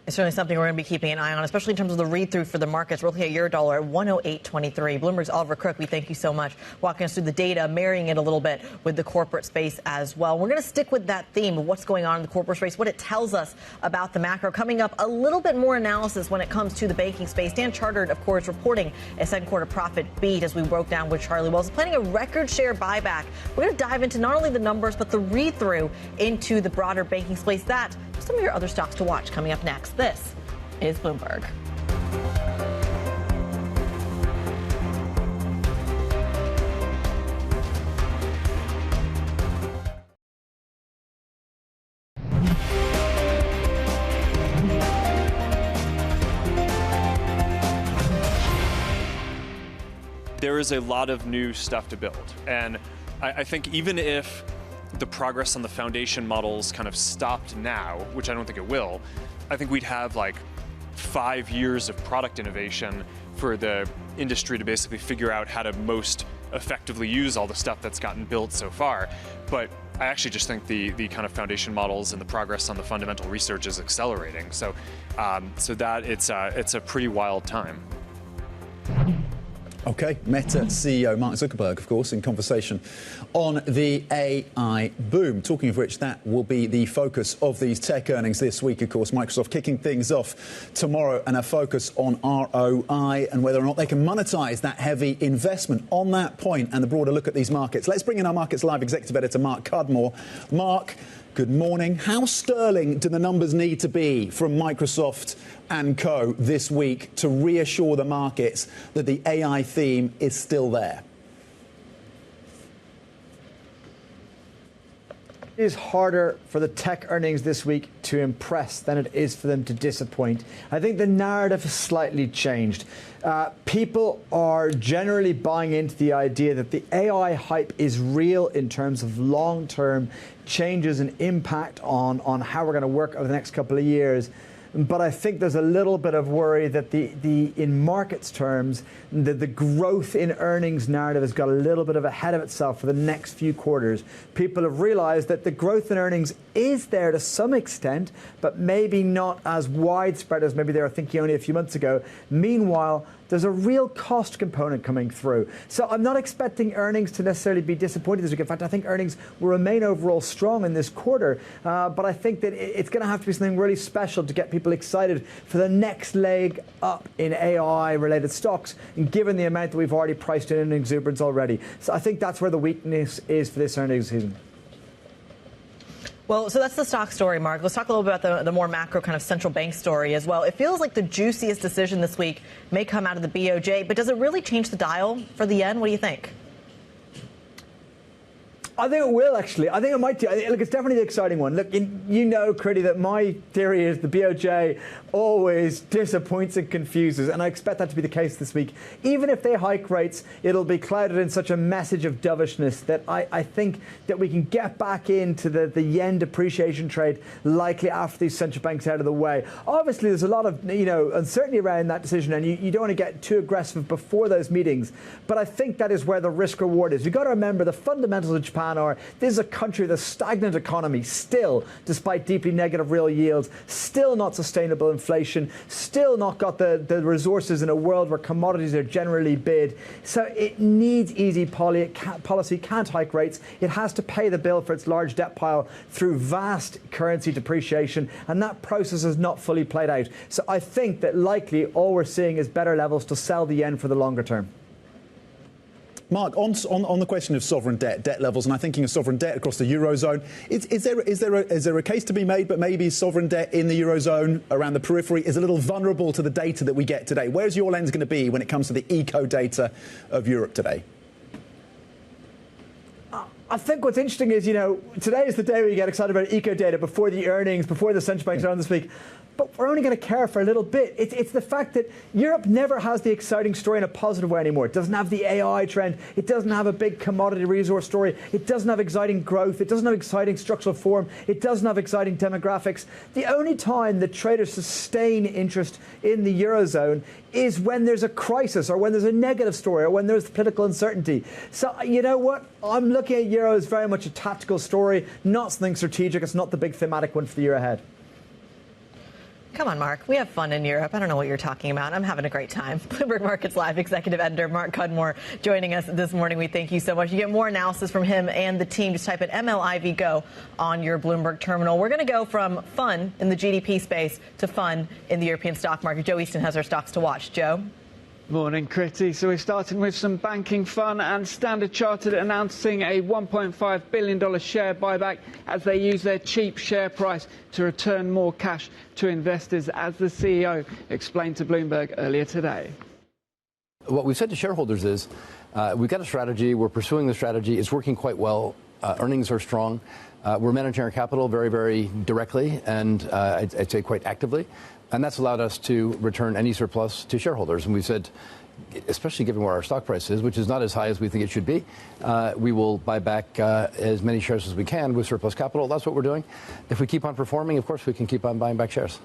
It's certainly something we're going to be keeping an eye on, especially in terms of the read-through for the markets. We're looking at euro-dollar at 108.23. Bloomberg's Oliver Crook, we thank you so much, walking us through the data, marrying it a little bit with the corporate space as well. We're going to stick with that theme of what's going on in the corporate space, what it tells us about the macro. Coming up, a little bit more analysis when it comes to the banking space. StanChart, of course, reporting a second quarter profit beat as we broke down with Charlie Wells, planning a record share buyback. We're going to dive into not only the numbers, but the read-through into the broader banking space. That, some of your other stocks to watch coming up next. This is Bloomberg. There is a lot of new stuff to build. And I think even if the progress on the foundation models kind of stopped now, which I don't think it will, I think we'd have like 5 years of product innovation for the industry to basically figure out how to most effectively use all the stuff that's gotten built so far. But I actually just think the kind of foundation models and the progress on the fundamental research is accelerating. So that it's a pretty wild time. OK, Meta CEO Mark Zuckerberg, of course, in conversation on the AI boom. Talking of which, that will be the focus of these tech earnings this week, of course. Microsoft kicking things off tomorrow, and a focus on ROI and whether or not they can monetize that heavy investment. On that point and the broader look at these markets, let's bring in our Markets Live executive editor, Mark Cudmore. Mark, good morning. How sterling do the numbers need to be from Microsoft and co this week to reassure the markets that the AI theme is still there? It is harder for the tech earnings this week to impress than it is for them to disappoint. I think the narrative has slightly changed. People are generally buying into the idea that the AI hype is real in terms of long-term changes and impact on how we're going to work over the next couple of years. But I think there's a little bit of worry that in markets terms, the growth in earnings narrative has got a little bit of ahead of itself for the next few quarters. People have realized that the growth in earnings is there to some extent, but maybe not as widespread as maybe they were thinking only a few months ago. Meanwhile, there's a real cost component coming through. So I'm not expecting earnings to necessarily be disappointing this week. In fact, I think earnings will remain overall strong in this quarter. But I think that it's going to have to be something really special to get people excited for the next leg up in AI-related stocks, and given the amount that we've already priced in exuberance already. So I think that's where the weakness is for this earnings season. Well, so that's the stock story, Mark. Let's talk a little bit about the more macro kind of central bank story as well. It feels like the juiciest decision this week may come out of the BOJ, but does it really change the dial for the yen? What do you think? I think it will, actually. I think it might do. Look, it's definitely the exciting one. Look, you know, Kriti, that my theory is the BOJ always disappoints and confuses, and I expect that to be the case this week. Even if they hike rates, it'll be clouded in such a message of dovishness that I think that we can get back into the yen depreciation trade likely after these central banks are out of the way. Obviously, there's a lot of uncertainty around that decision, and you don't want to get too aggressive before those meetings. But I think that is where the risk reward is. You've got to remember the fundamentals of Japan Japan are. This is a country with a stagnant economy still, despite deeply negative real yields, still not sustainable inflation, still not got the resources in a world where commodities are generally bid. So it needs easy policy, can't hike rates. It has to pay the bill for its large debt pile through vast currency depreciation, and that process is not fully played out. So I think that likely all we're seeing is better levels to sell the yen for the longer term. Mark, on the question of sovereign debt levels, and I'm thinking of sovereign debt across the Eurozone, is there a case to be made, but maybe sovereign debt in the Eurozone around the periphery is a little vulnerable to the data that we get today? Where's your lens going to be when it comes to the eco data of Europe today? I think what's interesting is, today is the day we get excited about eco data before the earnings, before the central banks are on this week. But we're only going to care for a little bit. It's the fact that Europe never has the exciting story in a positive way anymore. It doesn't have the AI trend. It doesn't have a big commodity resource story. It doesn't have exciting growth. It doesn't have exciting structural reform. It doesn't have exciting demographics. The only time that traders sustain interest in the Eurozone is when there's a crisis or when there's a negative story or when there's political uncertainty. So, you know what? I'm looking at Euro as very much a tactical story, not something strategic. It's not the big thematic one for the year ahead. Come on, Mark. We have fun in Europe. I don't know what you're talking about. I'm having a great time. Bloomberg Markets Live executive editor Mark Cudmore joining us this morning. We thank you so much. You get more analysis from him and the team. Just type in MLIV Go on your Bloomberg terminal. We're going to go from fun in the GDP space to fun in the European stock market. Joe Easton has our stocks to watch. Joe? Morning, Kriti. So we're starting with some banking fun, and Standard Chartered announcing a $1.5 billion share buyback as they use their cheap share price to return more cash to investors, as the CEO explained to Bloomberg earlier today. What we've said to shareholders is we've got a strategy. We're pursuing the strategy. It's working quite well. Earnings are strong. We're managing our capital very, very directly and I'd say quite actively. And that's allowed us to return any surplus to shareholders. And we said, especially given where our stock price is, which is not as high as we think it should be, we will buy back as many shares as we can with surplus capital. That's what we're doing. If we keep on performing, of course, we can keep on buying back shares.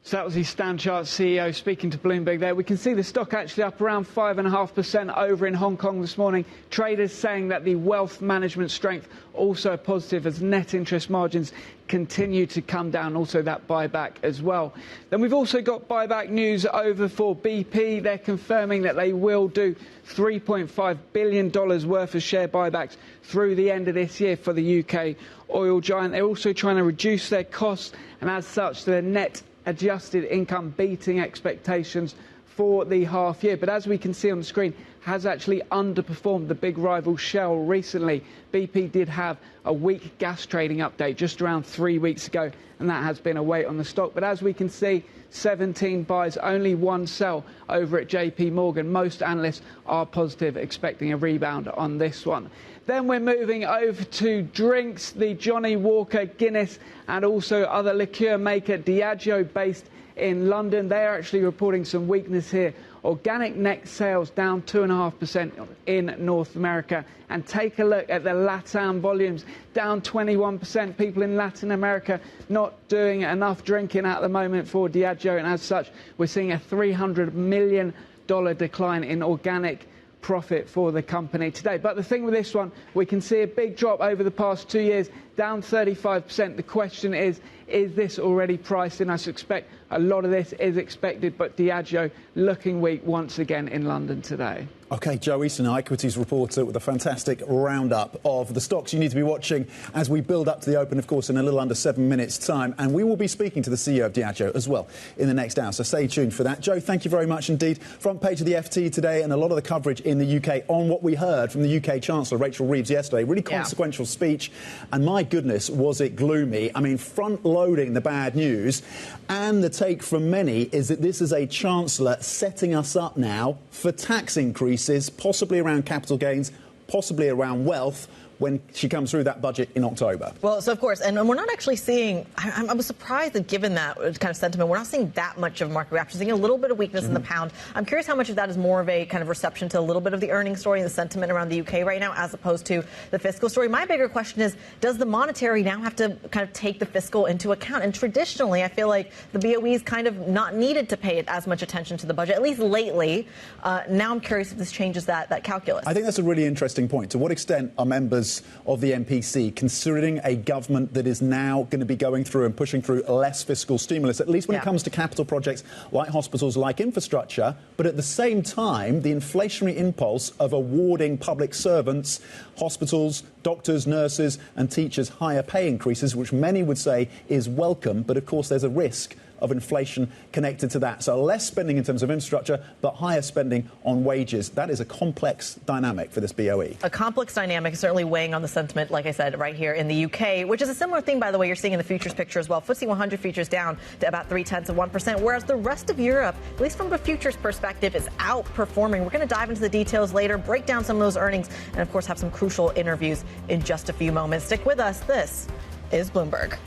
So that was the StanChart CEO speaking to Bloomberg there. We can see the stock actually up around 5.5% over in Hong Kong this morning. Traders saying that the wealth management strength also positive as net interest margins continue to come down. Also that buyback as well. Then we've also got buyback news over for BP. They're confirming that they will do $3.5 billion worth of share buybacks through the end of this year for the UK oil giant. They're also trying to reduce their costs, and as such, their net adjusted income beating expectations for the half year. But as we can see on the screen, has actually underperformed the big rival Shell recently. BP did have a weak gas trading update just around 3 weeks ago, and that has been a weight on the stock. But as we can see, 17 buys, only one sell over at JP Morgan. Most analysts are positive, expecting a rebound on this one. Then we're moving over to drinks. The Johnny Walker, Guinness, and also other liqueur maker Diageo, based in London. They're actually reporting some weakness here. Organic net sales down 2.5% in North America. And take a look at the LATAM volumes, down 21%. People in Latin America not doing enough drinking at the moment for Diageo, and as such, we're seeing a $300 million decline in organic profit for the company today. But the thing with this one, we can see a big drop over the past 2 years, down 35%. The question is this already priced in? I suspect a lot of this is expected, but Diageo looking weak once again in London today. OK, Joe Easton, our equities reporter, with a fantastic roundup of the stocks you need to be watching as we build up to the open, of course, in a little under 7 minutes' time. And we will be speaking to the CEO of Diageo as well in the next hour, so stay tuned for that. Joe, thank you very much indeed. Front page of the FT today, and a lot of the coverage in the UK on what we heard from the UK Chancellor, Rachel Reeves, yesterday. Really consequential speech, and my goodness, was it gloomy. I mean, front-loading the bad news, and the take from many is that this is a Chancellor setting us up now for tax increases, possibly around capital gains, possibly around wealth, when she comes through that budget in October. Well, so of course, and we're not actually seeing, I was surprised that given that kind of sentiment, we're not seeing that much of market reaction. We're seeing a little bit of weakness in the pound. I'm curious how much of that is more of a kind of reception to a little bit of the earnings story and the sentiment around the UK right now, as opposed to the fiscal story. My bigger question is, does the monetary now have to kind of take the fiscal into account? And traditionally, I feel like the BOE is kind of not needed to pay as much attention to the budget, at least lately. Now I'm curious if this changes that calculus. I think that's a really interesting point. To what extent are members of the MPC considering a government that is now going to be going through and pushing through less fiscal stimulus, at least when it comes to capital projects like hospitals, like infrastructure, but at the same time, the inflationary impulse of awarding public servants, hospitals, doctors, nurses and teachers higher pay increases, which many would say is welcome, but of course there's a risk of inflation connected to that. So less spending in terms of infrastructure, but higher spending on wages. That is a complex dynamic for this BOE. A complex dynamic, certainly weighing on the sentiment, like I said, right here in the UK, which is a similar thing, by the way, you're seeing in the futures picture as well. FTSE 100 futures down to about 0.3%, whereas the rest of Europe, at least from a futures perspective, is outperforming. We're going to dive into the details later, break down some of those earnings, and of course have some crucial interviews in just a few moments. Stick with us. This is Bloomberg.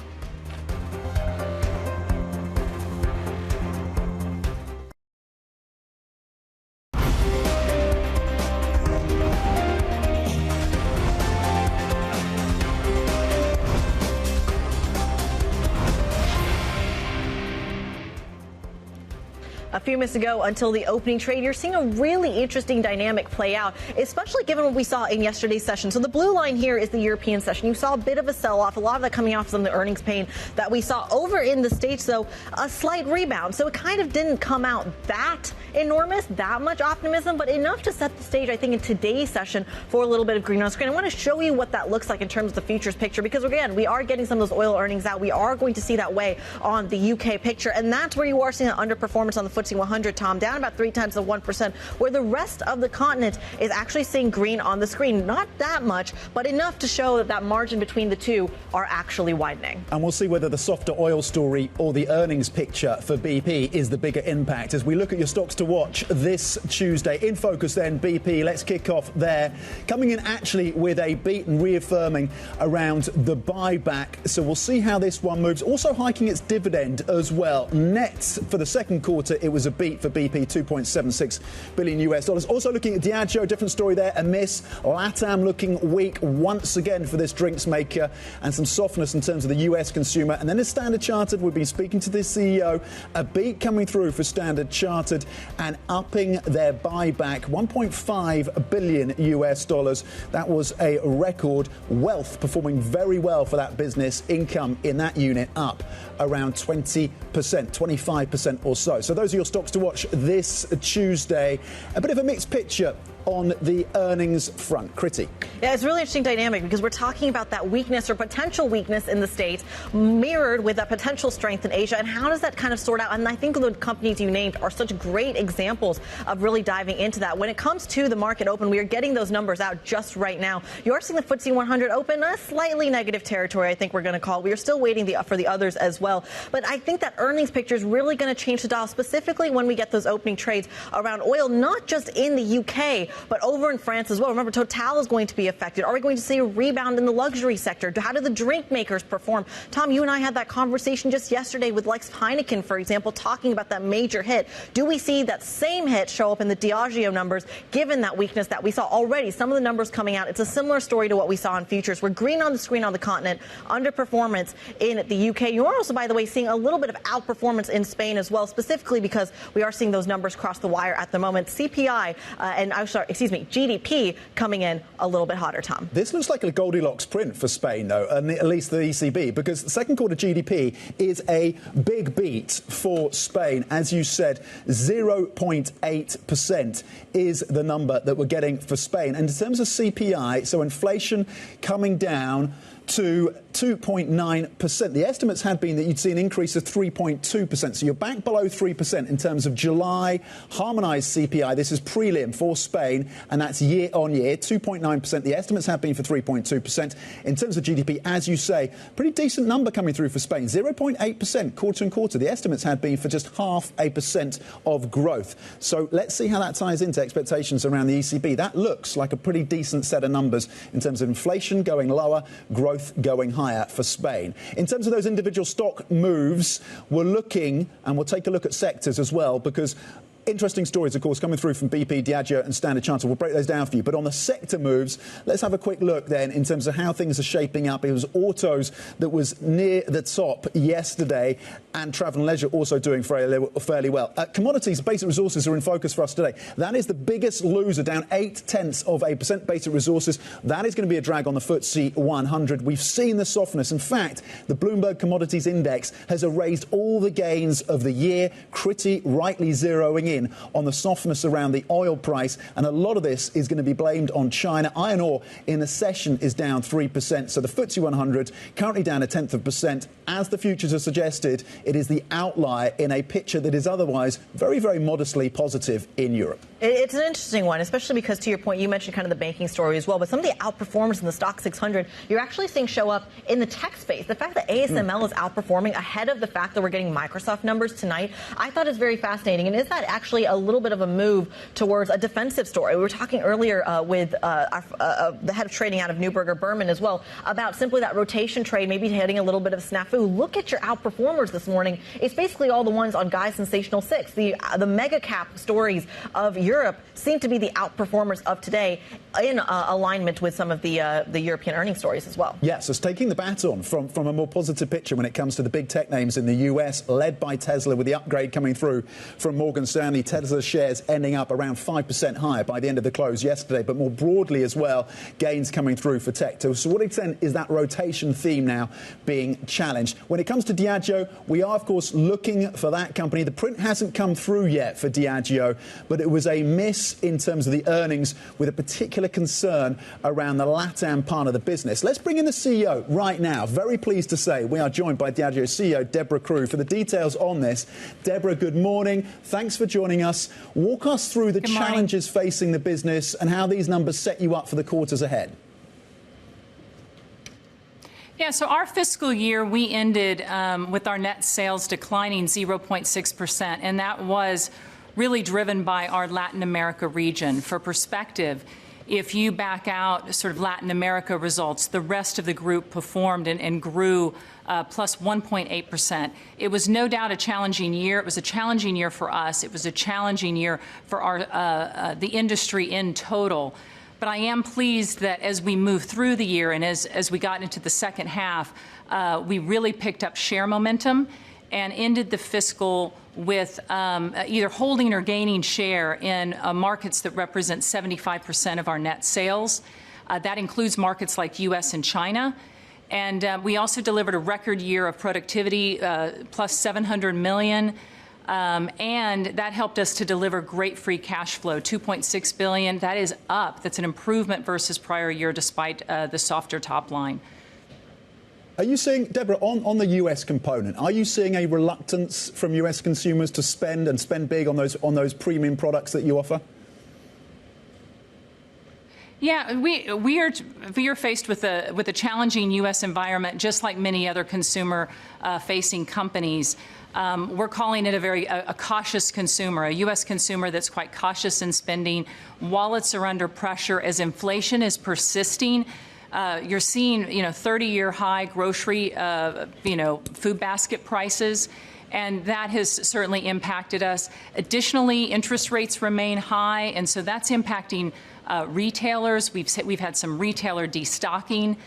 A few minutes ago until the opening trade, you're seeing a really interesting dynamic play out, especially given what we saw in yesterday's session. So the blue line here is the European session. You saw a bit of a sell-off, a lot of that coming off from the earnings pain that we saw over in the States, though, a slight rebound. So it kind of didn't come out that enormous, that much optimism, but enough to set the stage, I think, in today's session for a little bit of green on screen. I want to show you what that looks like in terms of the futures picture, because again, we are getting some of those oil earnings out. We are going to see that weigh on the UK picture, and that's where you are seeing an underperformance on the FTSE 100, Tom, down about 0.3%, where the rest of the continent is actually seeing green on the screen. Not that much, but enough to show that that margin between the two are actually widening. And we'll see whether the softer oil story or the earnings picture for BP is the bigger impact as we look at your stocks to watch this Tuesday. In focus then, BP. Let's kick off there. Coming in actually with a beat and reaffirming around the buyback. So we'll see how this one moves. Also hiking its dividend as well. Net for the second quarter, it was a beat for BP, $2.76 billion US dollars. Also looking at Diageo, different story there, a miss. LATAM looking weak once again for this drinks maker, and some softness in terms of the US consumer. And then as Standard Chartered, we've been speaking to the CEO, a beat coming through for Standard Chartered and upping their buyback, $1.5 billion US dollars. That was a record. Wealth performing very well for that business. Income in that unit up around 20%, 25% or so. So those are your stocks to watch this Tuesday. A bit of a mixed picture on the earnings front. Kriti. Yeah, it's a really interesting dynamic because we're talking about that weakness or potential weakness in the States mirrored with that potential strength in Asia. And how does that kind of sort out? And I think the companies you named are such great examples of really diving into that. When it comes to the market open, we are getting those numbers out just right now. You are seeing the FTSE 100 open a slightly negative territory, I think we're going to call it. We are still waiting for the others as well. But I think that earnings picture is really going to change the dial, specifically when we get those opening trades around oil, not just in the UK, but over in France as well. Remember, Total is going to be affected. Are we going to see a rebound in the luxury sector? How do the drink makers perform? Tom, you and I had that conversation just yesterday with likes of Heineken, for example, talking about that major hit. Do we see that same hit show up in the Diageo numbers, given that weakness that we saw already? Some of the numbers coming out, it's a similar story to what we saw in futures. We're green on the screen on the continent, underperformance in the UK. You are also, by the way, seeing a little bit of outperformance in Spain as well, specifically because we are seeing those numbers cross the wire at the moment. CPI GDP coming in a little bit hotter, Tom. This looks like a Goldilocks print for Spain, though, and at least the ECB, because the second quarter GDP is a big beat for Spain. As you said, 0.8% is the number that we're getting for Spain. And in terms of CPI, so inflation coming down, to 2.9%. The estimates had been that you'd see an increase of 3.2%. So you're back below 3% in terms of July harmonised CPI. This is prelim for Spain, and that's year on year, 2.9%. The estimates have been for 3.2%. In terms of GDP, as you say, pretty decent number coming through for Spain, 0.8% quarter on quarter. The estimates had been for just 0.5% of growth. So let's see how that ties into expectations around the ECB. That looks like a pretty decent set of numbers in terms of inflation going lower, growth going higher for Spain. In terms of those individual stock moves, we're looking, and we'll take a look at sectors as well, because interesting stories, of course, coming through from BP, Diageo and Standard Chartered. We'll break those down for you. But on the sector moves, let's have a quick look then in terms of how things are shaping up. It was autos that was near the top yesterday, and travel and leisure also doing fairly well. Commodities, basic resources are in focus for us today. That is the biggest loser, down 0.8%. Basic resources, that is going to be a drag on the FTSE 100. We've seen the softness. In fact, the Bloomberg Commodities Index has erased all the gains of the year. Kriti rightly zeroing in on the softness around the oil price, and a lot of this is going to be blamed on China. Iron ore in the session is down 3%, so the FTSE 100 currently down 0.1%. As the futures are suggested, it is the outlier in a picture that is otherwise very, very modestly positive in Europe. It's an interesting one, especially because, to your point, you mentioned kind of the banking story as well, but some of the outperformers in the stock 600, you're actually seeing show up in the tech space. The fact that ASML is outperforming ahead of the fact that we're getting Microsoft numbers tonight, I thought is very fascinating. And is that actually a little bit of a move towards a defensive story? We were talking earlier with the head of trading out of NeuBerger, Berman, as well, about simply that rotation trade maybe hitting a little bit of snafu. Look at your outperformers this morning. It's basically all the ones on Guy's Sensational Six. The mega cap stories of Europe seem to be the outperformers of today, in alignment with some of the European earnings stories as well. Yes, it's taking the baton from a more positive picture when it comes to the big tech names in the US, led by Tesla, with the upgrade coming through from Morgan Stanley. Tesla shares ending up around 5% higher by the end of the close yesterday, but more broadly as well, gains coming through for tech. To what extent is that rotation theme now being challenged? When it comes to Diageo, we are, of course, looking for that company. The print hasn't come through yet for Diageo, but it was a miss in terms of the earnings, with a particular concern around the LATAM part of the business. Let's bring in the CEO right now. Very pleased to say we are joined by Diageo CEO Deborah Crew for the details on this. Deborah, good morning. Thanks for joining us. Walk us through the challenges facing the business and how these numbers set you up for the quarters ahead. Yeah, so our fiscal year, we ended with our net sales declining 0.6%, and that was really driven by our Latin America region. For perspective, if you back out sort of Latin America results, the rest of the group performed and grew plus 1.8%. It was no doubt a challenging year. It was a challenging year for us. It was a challenging year for the industry in total. But I am pleased that as we move through the year and as we got into the second half, we really picked up share momentum and ended the fiscal with either holding or gaining share in markets that represent 75% of our net sales. That includes markets like U.S. and China. And we also delivered a record year of productivity, plus 700 million. And that helped us to deliver great free cash flow, 2.6 billion. That is up. That's an improvement versus prior year, despite the softer top line. Are you seeing, Deborah, on the US component, are you seeing a reluctance from US consumers to spend big on those premium products that you offer? Yeah, we are faced with a challenging U.S. environment, just like many other consumer-facing companies. We're calling it a cautious consumer, a U.S. consumer that's quite cautious in spending. Wallets are under pressure as inflation is persisting. You're seeing, 30-year high grocery, food basket prices, and that has certainly impacted us. Additionally, interest rates remain high, and so that's impacting retailers. We've had some retailer destocking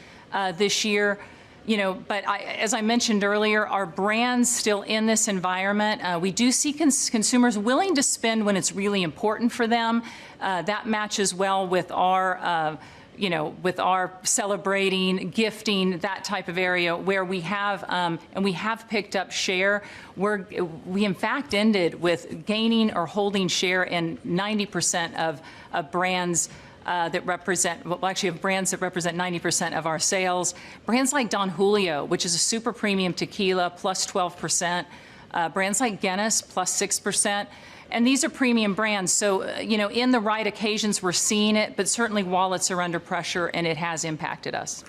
this year. But as I mentioned earlier, our brand's still in this environment. We do see consumers willing to spend when it's really important for them. That matches well with our with our celebrating, gifting, that type of area where we have, and we have picked up share. We in fact ended with gaining or holding share in 90% of brands that represent, well, actually have brands that represent 90% of our sales. Brands like Don Julio, which is a super premium tequila, plus 12%. Brands like Guinness, plus 6%. And these are premium brands. So, in the right occasions, we're seeing it, but certainly wallets are under pressure, and it has impacted us.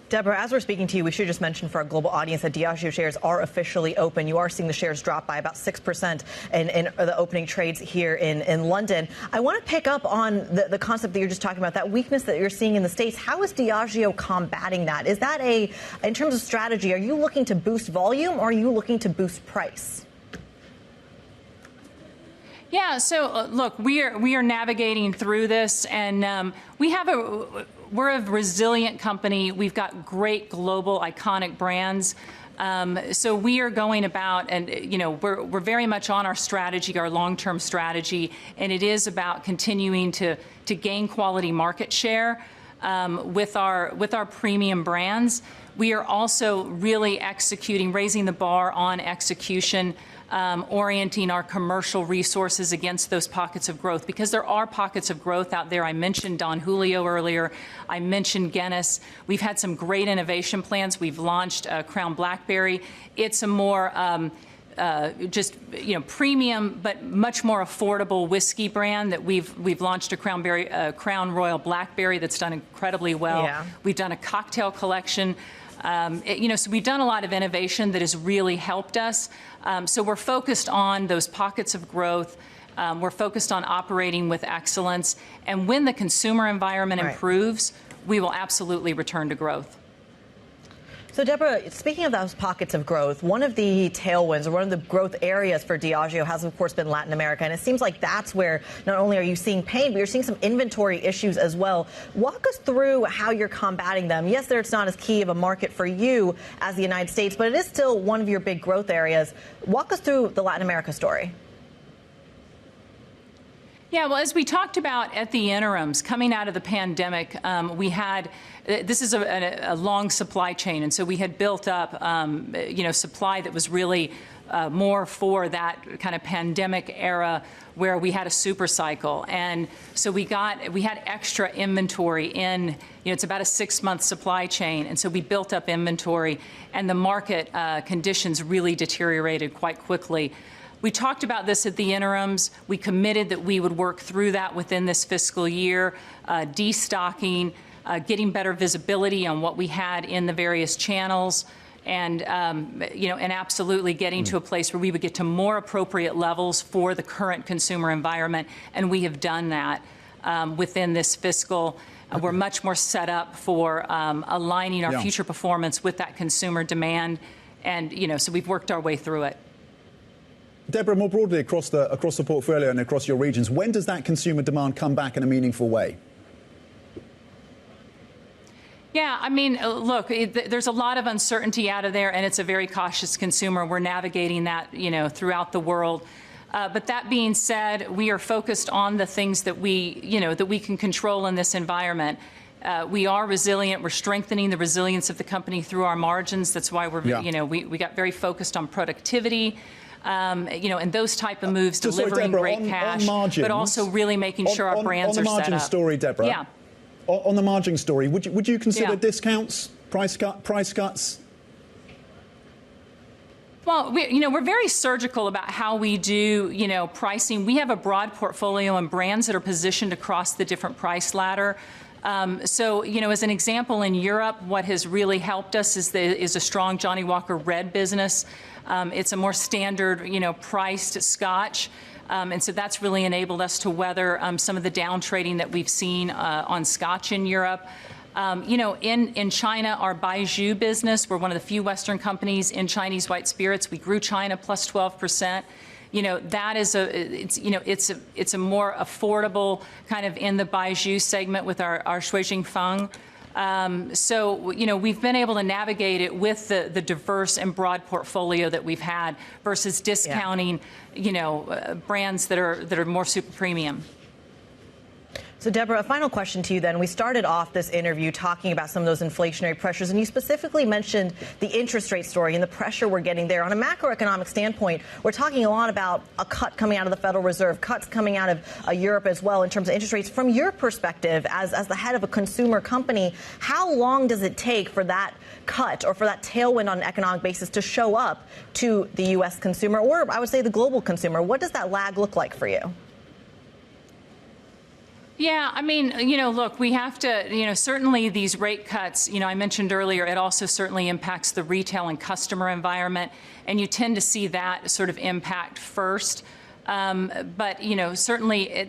Deborah, as we're speaking to you, we should just mention for our global audience that Diageo shares are officially open. You are seeing the shares drop by about 6% in the opening trades here in London. I want to pick up on the concept that you're just talking about, that weakness that you're seeing in the States. How is Diageo combating that? Is that in terms of strategy, are you looking to boost volume or are you looking to boost price? Yeah, so look, we are navigating through this, and we're a resilient company. We've got great global iconic brands. So we are going about, and we're very much on our strategy, our long-term strategy, and it is about continuing to gain quality market share with our premium brands. We are also really executing, raising the bar on execution. Orienting our commercial resources against those pockets of growth, because there are pockets of growth out there. I mentioned Don Julio earlier. I mentioned Guinness. We've had some great innovation plans. We've launched Crown Blackberry. It's a more premium but much more affordable whiskey brand that we've launched a Crown Royal Blackberry that's done incredibly well. Yeah. We've done a cocktail collection. So we've done a lot of innovation that has really helped us. So we're focused on those pockets of growth. We're focused on operating with excellence. And when the consumer environment improves, we will absolutely return to growth. So, Deborah, speaking of those pockets of growth, one of the tailwinds or one of the growth areas for Diageo has, of course, been Latin America. And it seems like that's where not only are you seeing pain, but you're seeing some inventory issues as well. Walk us through how you're combating them. Yes, it's not as key of a market for you as the United States, but it is still one of your big growth areas. Walk us through the Latin America story. Yeah, well, as we talked about at the interims, coming out of the pandemic, this is a long supply chain, and so we had built up, supply that was really more for that kind of pandemic era where we had a super cycle. And so we had extra inventory in, it's about a 6-month supply chain, and so we built up inventory, and the market conditions really deteriorated quite quickly. We talked about this at the interims. We committed that we would work through that within this fiscal year, destocking, getting better visibility on what we had in the various channels, and and absolutely getting to a place where we would get to more appropriate levels for the current consumer environment. And we have done that within this fiscal. We're much more set up for aligning our future performance with that consumer demand, and so we've worked our way through it. Deborah, more broadly across the portfolio and across your regions, when does that consumer demand come back in a meaningful way? Yeah, I mean, look, there's a lot of uncertainty out of there, and it's a very cautious consumer. We're navigating that, throughout the world. But that being said, we are focused on the things that we can control in this environment. We are resilient. We're strengthening the resilience of the company through our margins. That's why we got very focused on productivity. And those type of moves, delivering great cash, but also really making sure our brands are set up. On the margin story, Deborah. Yeah. On the margin story, would you consider discounts, price cuts? Well, we're very surgical about how we do, pricing. We have a broad portfolio and brands that are positioned across the different price ladder. So, as an example, in Europe, what has really helped us is a strong Johnnie Walker Red business. It's a more standard, priced Scotch. And so that's really enabled us to weather some of the down trading that we've seen on Scotch in Europe. In China, our Baijiu business, we're one of the few Western companies in Chinese white spirits. We grew China plus 12%. That is it's a more affordable kind of in the Baijiu segment with our Shui Jing Feng. So, we've been able to navigate it with the diverse and broad portfolio that we've had versus discounting, brands that are more super premium. So, Deborah, a final question to you then. We started off this interview talking about some of those inflationary pressures, and you specifically mentioned the interest rate story and the pressure we're getting there. On a macroeconomic standpoint, we're talking a lot about a cut coming out of the Federal Reserve, cuts coming out of Europe as well in terms of interest rates. From your perspective, as the head of a consumer company, how long does it take for that cut or for that tailwind on an economic basis to show up to the U.S. consumer, or I would say the global consumer? What does that lag look like for you? Yeah, I mean, look, we have to, certainly these rate cuts, I mentioned earlier, it also certainly impacts the retail and customer environment, and you tend to see that sort of impact first. But, certainly,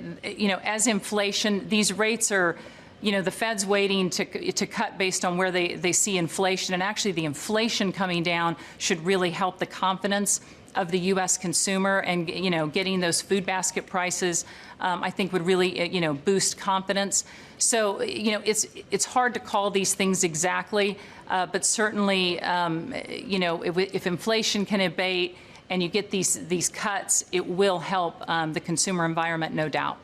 as inflation, these rates are, the Fed's waiting to cut based on where they see inflation, and actually the inflation coming down should really help the confidence of the U.S. consumer, and getting those food basket prices, I think would really boost confidence. So it's hard to call these things exactly, but certainly if inflation can abate and you get these cuts, it will help the consumer environment, no doubt.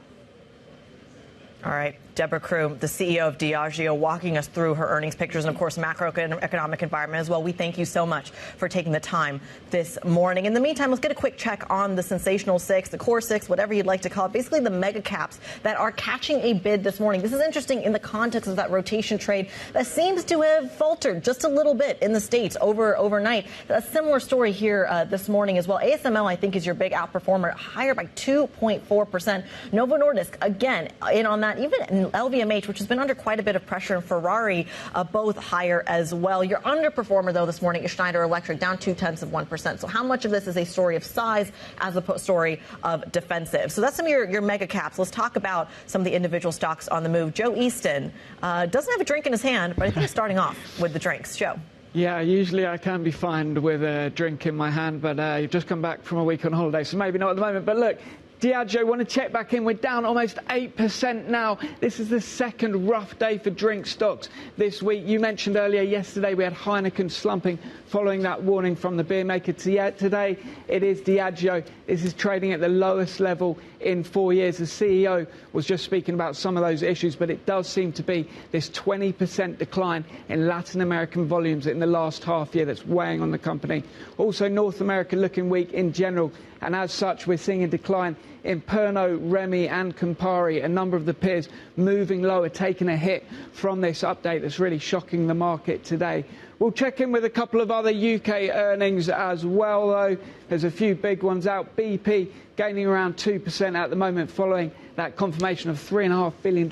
All right. Deborah Crew, the CEO of Diageo, walking us through her earnings pictures and, of course, macroeconomic environment as well. We thank you so much for taking the time this morning. In the meantime, let's get a quick check on the sensational six, the core six, whatever you'd like to call it, basically the mega caps that are catching a bid this morning. This is interesting in the context of that rotation trade that seems to have faltered just a little bit in the States overnight. A similar story here this morning as well. ASML, I think, is your big outperformer, higher by 2.4%. Novo Nordisk, again, in on that, even LVMH, which has been under quite a bit of pressure, and Ferrari, both higher as well. Your underperformer, though, this morning is Schneider Electric, down 0.2%. So how much of this is a story of size as a story of defensive? So that's some of your mega caps. Let's talk about some of the individual stocks on the move. Joe Easton doesn't have a drink in his hand, but I think he's starting off with the drinks. Joe. Yeah, usually I can be fined with a drink in my hand, but you've just come back from a week on holiday, so maybe not at the moment. But look, Diageo, want to check back in. We're down almost 8% now. This is the second rough day for drink stocks this week. You mentioned earlier yesterday we had Heineken slumping following that warning from the beer maker. Today it is Diageo. This is trading at the lowest level in 4 years. The CEO was just speaking about some of those issues, but it does seem to be this 20% decline in Latin American volumes in the last half year that's weighing on the company. Also, North America looking weak in general, and as such, we're seeing a decline in Pernod, Remy and Campari. A number of the peers moving lower, taking a hit from this update that's really shocking the market today. We'll check in with a couple of other UK earnings as well, though. There's a few big ones out. BP gaining around 2% at the moment following that confirmation of $3.5 billion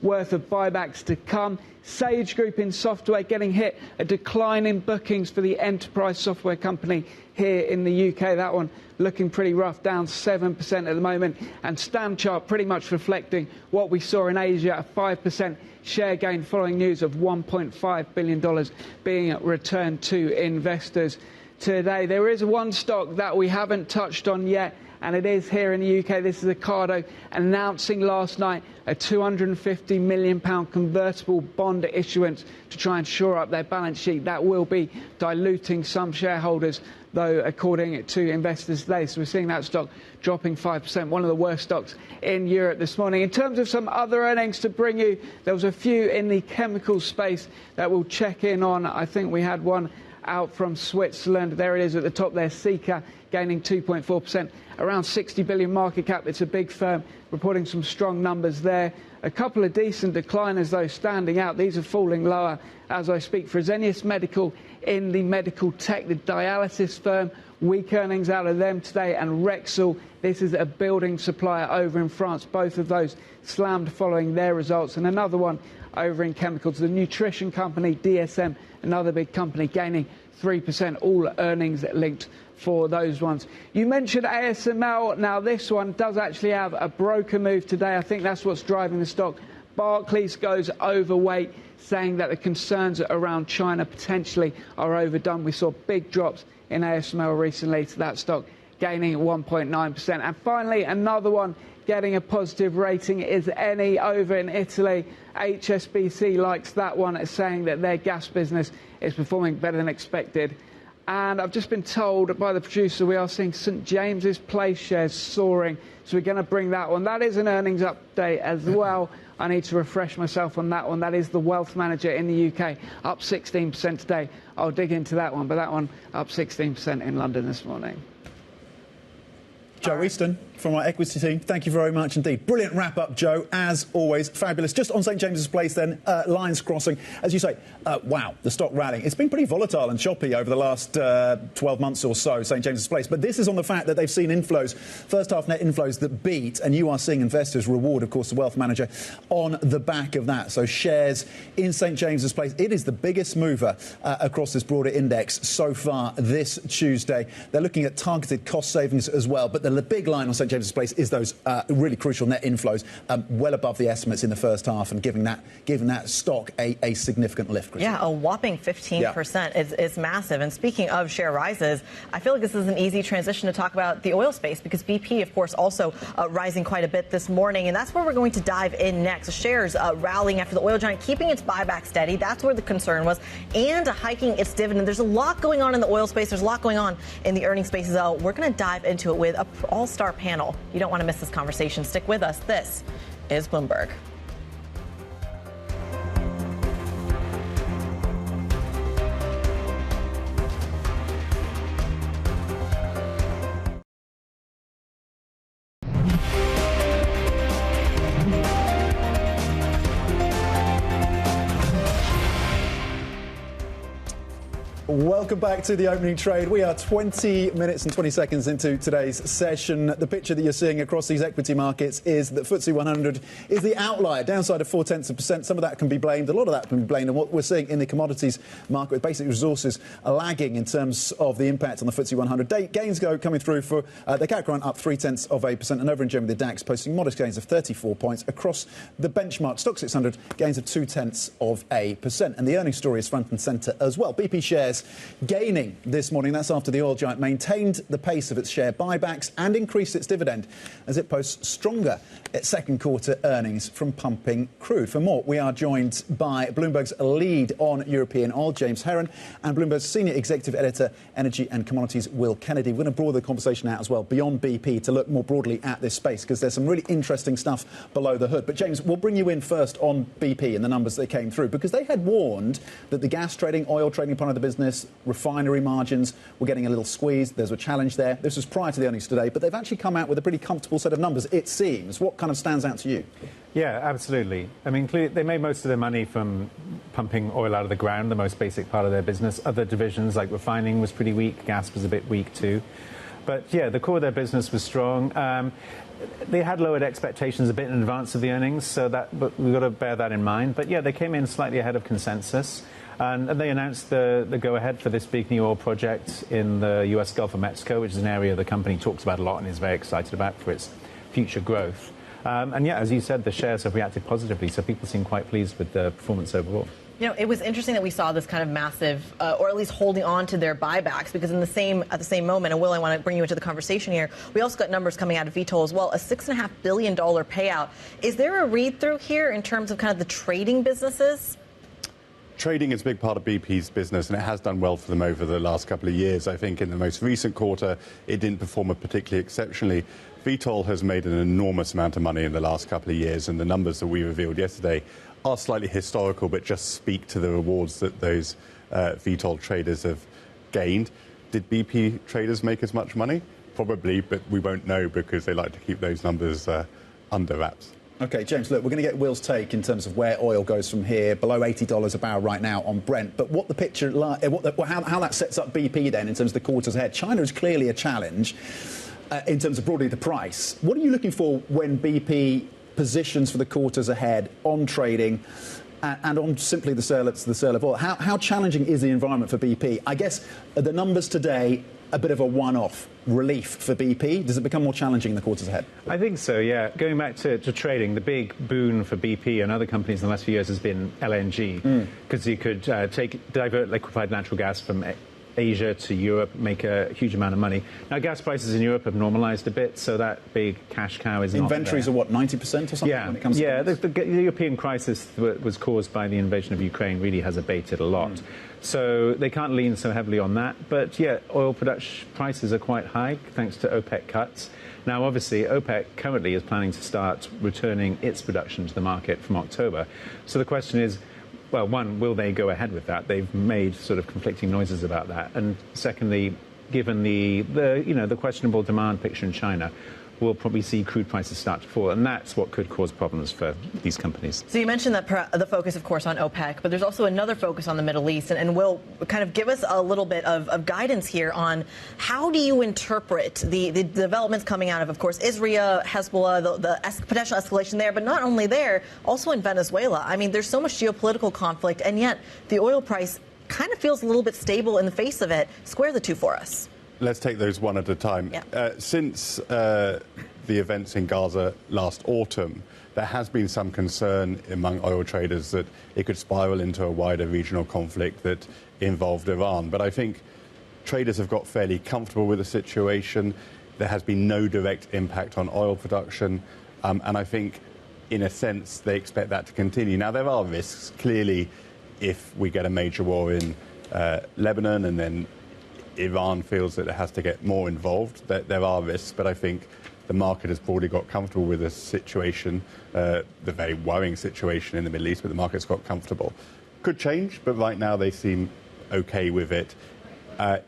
worth of buybacks to come. Sage Group in software getting hit, a decline in bookings for the enterprise software company here in the UK. That one looking pretty rough, down 7% at the moment. And StanChart pretty much reflecting what we saw in Asia, a 5% share gain following news of $1.5 billion being returned to investors today. There is one stock that we haven't touched on yet, and it is here in the UK. This is Ocado announcing last night a £250 million convertible bond issuance to try and shore up their balance sheet. That will be diluting some shareholders, though, according to investors today. So we're seeing that stock dropping 5%, one of the worst stocks in Europe this morning. In terms of some other earnings to bring you, there was a few in the chemical space that we'll check in on. I think we had one out from Switzerland. There it is at the top there, Sika gaining 2.4%, around 60 billion market cap. It's a big firm reporting some strong numbers there. A couple of decent decliners, though, standing out. These are falling lower as I speak. Fresenius Medical in the medical tech, the dialysis firm, weak earnings out of them today. And Rexall, this is a building supplier over in France. Both of those slammed following their results. And another one over in chemicals, the nutrition company DSM, another big company, gaining 3%, all earnings linked for those ones. You mentioned ASML. Now, this one does actually have a broker move today. I think that's what's driving the stock. Barclays goes overweight, saying that the concerns around China potentially are overdone. We saw big drops in ASML recently to that stock, gaining 1.9%. And finally, another one getting a positive rating is Eni over in Italy. HSBC likes that one, saying that their gas business is performing better than expected. And I've just been told by the producer we are seeing St James's Place shares soaring. So we're going to bring that one. That is an earnings update as well. I need to refresh myself on that one. That is the wealth manager in the UK, up 16% today. I'll dig into that one, but that one up 16% in London this morning. Joe Easton from our equity team, thank you very much indeed. Brilliant wrap-up, Joe, as always. Fabulous. Just on St James's Place then, lines crossing. As you say, wow, the stock rallying. It's been pretty volatile and choppy over the last 12 months or so, St James's Place. But this is on the fact that they've seen inflows, first-half net inflows that beat, and you are seeing investors reward, of course, the wealth manager on the back of that. So shares in St James's Place, it is the biggest mover across this broader index so far this Tuesday. They're looking at targeted cost savings as well, but the big line on St James's Place is those really crucial net inflows, well above the estimates in the first half, and giving that stock a significant lift. Kriti. Yeah, a whopping 15% is massive. And speaking of share rises, I feel like this is an easy transition to talk about the oil space, because BP, of course, also rising quite a bit this morning, and that's where we're going to dive in next. The shares rallying after the oil giant keeping its buyback steady. That's where the concern was, and hiking its dividend. There's a lot going on in the oil space. There's a lot going on in the earnings space as well. We're going to dive into it with an all-star panel. You don't want to miss this conversation. Stick with us. This is Bloomberg. Welcome back to the opening trade. We are 20 minutes and 20 seconds into today's session. The picture that you're seeing across these equity markets is that FTSE 100 is the outlier, downside of 0.4%. Some of that can be blamed, a lot of that can be blamed on what we're seeing in the commodities market, with basic resources lagging in terms of the impact on the FTSE 100. Gains coming through for the CAC grant up 0.3%, and over in Germany the DAX posting modest gains of 34 points across the benchmark. Stock 600 gains of 0.2%, and the earnings story is front and centre as well. BP shares gaining this morning. That's after the oil giant maintained the pace of its share buybacks and increased its dividend as it posts stronger second quarter earnings from pumping crude. For more, we are joined by Bloomberg's lead on European oil, James Heron, and Bloomberg's senior executive editor, energy and commodities, Will Kennedy. We're going to broaden the conversation out as well beyond BP to look more broadly at this space, because there's some really interesting stuff below the hood. But James, we'll bring you in first on BP and the numbers that came through, because they had warned that the gas trading, oil trading part of the business, refinery margins were getting a little squeezed. There's a challenge there. This was prior to the earnings today, but they've actually come out with a pretty comfortable set of numbers, it seems. What kind of stands out to you? Yeah, absolutely. I mean, clearly, they made most of their money from pumping oil out of the ground, the most basic part of their business. Other divisions like refining was pretty weak. Gas was a bit weak too. But yeah, the core of their business was strong. They had lowered expectations a bit in advance of the earnings, but we've got to bear that in mind. But yeah, they came in slightly ahead of consensus. And they announced the go-ahead for this big new oil project in the U.S. Gulf of Mexico, which is an area the company talks about a lot and is very excited about for its future growth. And yeah, as you said, the shares have reacted positively, so people seem quite pleased with the performance overall. You know, it was interesting that we saw this kind of massive, or at least holding on to their buybacks, because at the same moment, and Will, I want to bring you into the conversation here, we also got numbers coming out of Vitol as well, a $6.5 billion payout. Is there a read-through here in terms of kind of the trading businesses? Trading is a big part of BP's business, and it has done well for them over the last couple of years. I think in the most recent quarter, it didn't perform particularly exceptionally. Vitol has made an enormous amount of money in the last couple of years, and the numbers that we revealed yesterday are slightly historical, but just speak to the rewards that those Vitol traders have gained. Did BP traders make as much money? Probably, but we won't know because they like to keep those numbers under wraps. OK, James, look, we're going to get Will's take in terms of where oil goes from here, below $80 a barrel right now on Brent. But what the picture, how that sets up BP then in terms of the quarters ahead. China is clearly a challenge in terms of broadly the price. What are you looking for when BP positions for the quarters ahead on trading and on simply the sale of oil? How challenging is the environment for BP? I guess the numbers today, a bit of a one-off relief for BP. Does it become more challenging in the quarters ahead? I think so, yeah. Going back to trading, the big boon for BP and other companies in the last few years has been LNG, because you could divert liquefied natural gas from Asia to Europe make a huge amount of money. Now, gas prices in Europe have normalized a bit, so that big cash cow is not there. Inventories are what, 90% or something? Yeah, when it comes to the European crisis was caused by the invasion of Ukraine really has abated a lot. So they can't lean so heavily on that. But yeah, oil production prices are quite high thanks to OPEC cuts. Now, obviously, OPEC currently is planning to start returning its production to the market from October. So the question is, well, one, will they go ahead with that? They've made sort of conflicting noises about that. And secondly, given the questionable demand picture in China, we'll probably see crude prices start to fall, and that's what could cause problems for these companies. So you mentioned that the focus, of course, on OPEC, but there's also another focus on the Middle East, and will kind of give us a little bit of guidance here on how do you interpret the developments coming out of course, Israel, Hezbollah, the potential escalation there, but not only there, also in Venezuela. I mean, there's so much geopolitical conflict, and yet the oil price kind of feels a little bit stable in the face of it. Square the two for us. Let's take those one at a time. Yeah. Since the events in Gaza last autumn, there has been some concern among oil traders that it could spiral into a wider regional conflict that involved Iran. But I think traders have got fairly comfortable with the situation. There has been no direct impact on oil production. And I think, in a sense, they expect that to continue. Now, there are risks. Clearly, if we get a major war in Lebanon and then Iran feels that it has to get more involved, there are risks, but I think the market has broadly got comfortable with the situation, the very worrying situation in the Middle East, but the market's got comfortable. Could change, but right now they seem okay with it.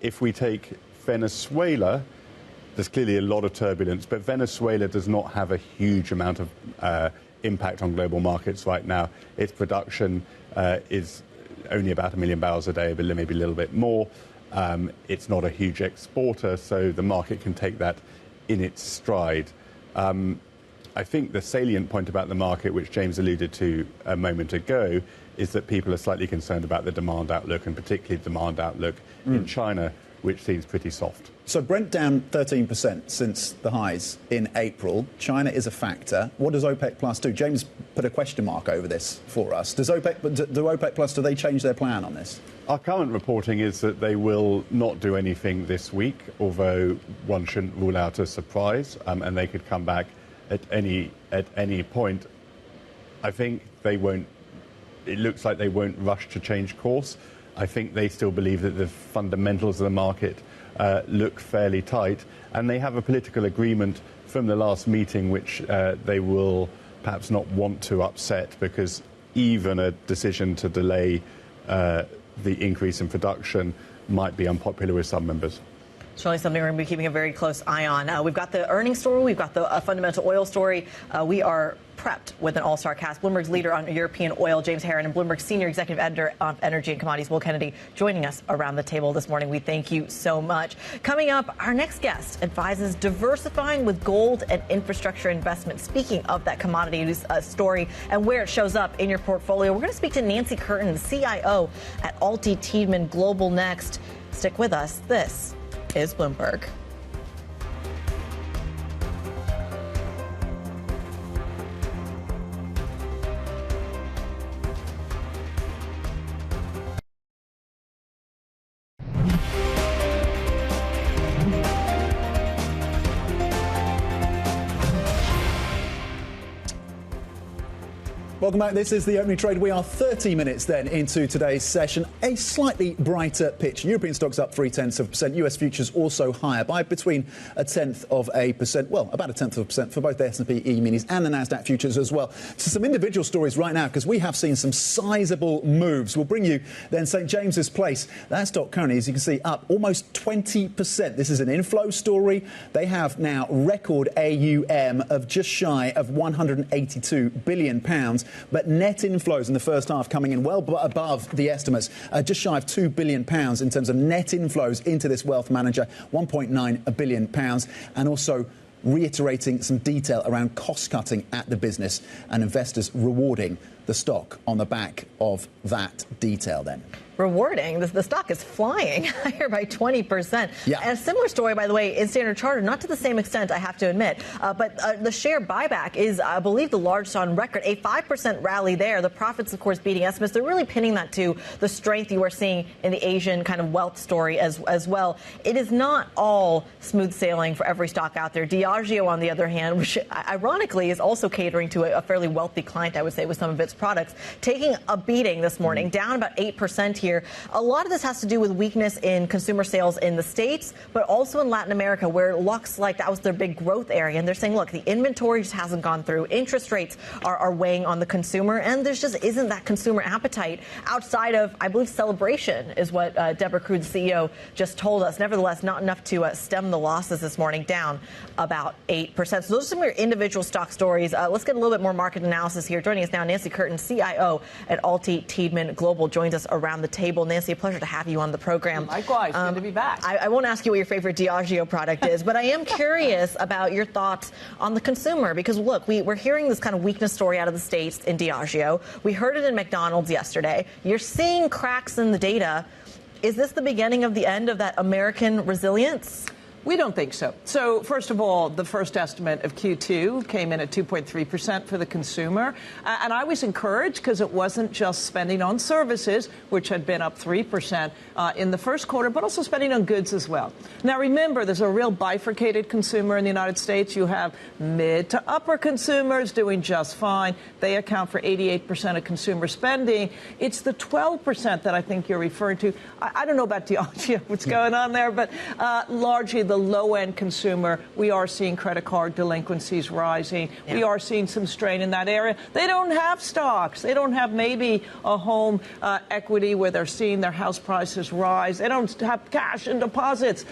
If we take Venezuela, there's clearly a lot of turbulence, but Venezuela does not have a huge amount of impact on global markets right now. Its production is only about 1 million barrels a day, but maybe a little bit more. It's not a huge exporter, so the market can take that in its stride. I think the salient point about the market, which James alluded to a moment ago, is that people are slightly concerned about the demand outlook, and particularly the demand outlook in China, which seems pretty soft. So Brent down 13% since the highs in April. China is a factor. What does OPEC Plus do? James put a question mark over this for us. Do OPEC Plus, do they change their plan on this? Our current reporting is that they will not do anything this week, although one shouldn't rule out a surprise, and they could come back at any point. I think they won't. It looks like they won't rush to change course. I think they still believe that the fundamentals of the market look fairly tight, and they have a political agreement from the last meeting which they will perhaps not want to upset, because even a decision to delay the increase in production might be unpopular with some members. Certainly something we're going to be keeping a very close eye on. We've got the earnings story. We've got the fundamental oil story. We are prepped with an all-star cast. Bloomberg's leader on European oil, James Harren, and Bloomberg's senior executive editor of energy and commodities, Will Kennedy, joining us around the table this morning. We thank you so much. Coming up, our next guest advises diversifying with gold and infrastructure investment. Speaking of that commodities story and where it shows up in your portfolio, we're going to speak to Nancy Curtin, CIO at Alti Tiedeman Global next. Stick with us. This is Bloomberg. Welcome back. This is the opening trade. We are 30 minutes then into today's session. A slightly brighter pitch. European stocks up 0.3%. US futures also higher by between 0.1%. Well, about 0.1% for both the S&P E-minis and the Nasdaq futures as well. So some individual stories right now, because we have seen some sizable moves. We'll bring you then St. James's Place. That stock currently, as you can see, up almost 20%. This is an inflow story. They have now record AUM of just shy of £182 billion. But net inflows in the first half coming in well above the estimates, just shy of £2 billion in terms of net inflows into this wealth manager, £1.9 billion, and also reiterating some detail around cost cutting at the business and investors rewarding the stock on the back of that detail then? Rewarding. The stock is flying higher by 20%. Yeah. And a similar story, by the way, in Standard Chartered, not to the same extent, I have to admit, but the share buyback is, I believe, the largest on record. A 5% rally there. The profits, of course, beating estimates. They're really pinning that to the strength you are seeing in the Asian kind of wealth story as well. It is not all smooth sailing for every stock out there. Diageo, on the other hand, which ironically is also catering to a fairly wealthy client, I would say, with some of its products, taking a beating this morning, down about 8% here. A lot of this has to do with weakness in consumer sales in the States, but also in Latin America, where it looks like that was their big growth area. And they're saying, look, the inventory just hasn't gone through. Interest rates are weighing on the consumer, and there just isn't that consumer appetite outside of, I believe, celebration is what Deborah Crew, the CEO, just told us. Nevertheless, not enough to stem the losses this morning, down about 8%. So those are some of your individual stock stories. Let's get a little bit more market analysis here. Joining us now, Nancy Curtin, CIO at Alti Tiedeman Global, joins us around the table. Nancy, a pleasure to have you on the program. Likewise, good to be back. I won't ask you what your favorite Diageo product is, but I am curious about your thoughts on the consumer, because, look, we're hearing this kind of weakness story out of the States in Diageo. We heard it in McDonald's yesterday. You're seeing cracks in the data. Is this the beginning of the end of that American resilience? We don't think so. So, first of all, the first estimate of Q2 came in at 2.3% for the consumer. And I was encouraged because it wasn't just spending on services, which had been up 3% in the first quarter, but also spending on goods as well. Now, remember, there's a real bifurcated consumer in the United States. You have mid to upper consumers doing just fine. They account for 88% of consumer spending. It's the 12% that I think you're referring to. I don't know about Diageo, what's going on there, but largely the low-end consumer, we are seeing credit card delinquencies rising. Yeah. We are seeing some strain in that area. They don't have stocks. They don't have maybe a home equity where they're seeing their house prices rise. They don't have cash and deposits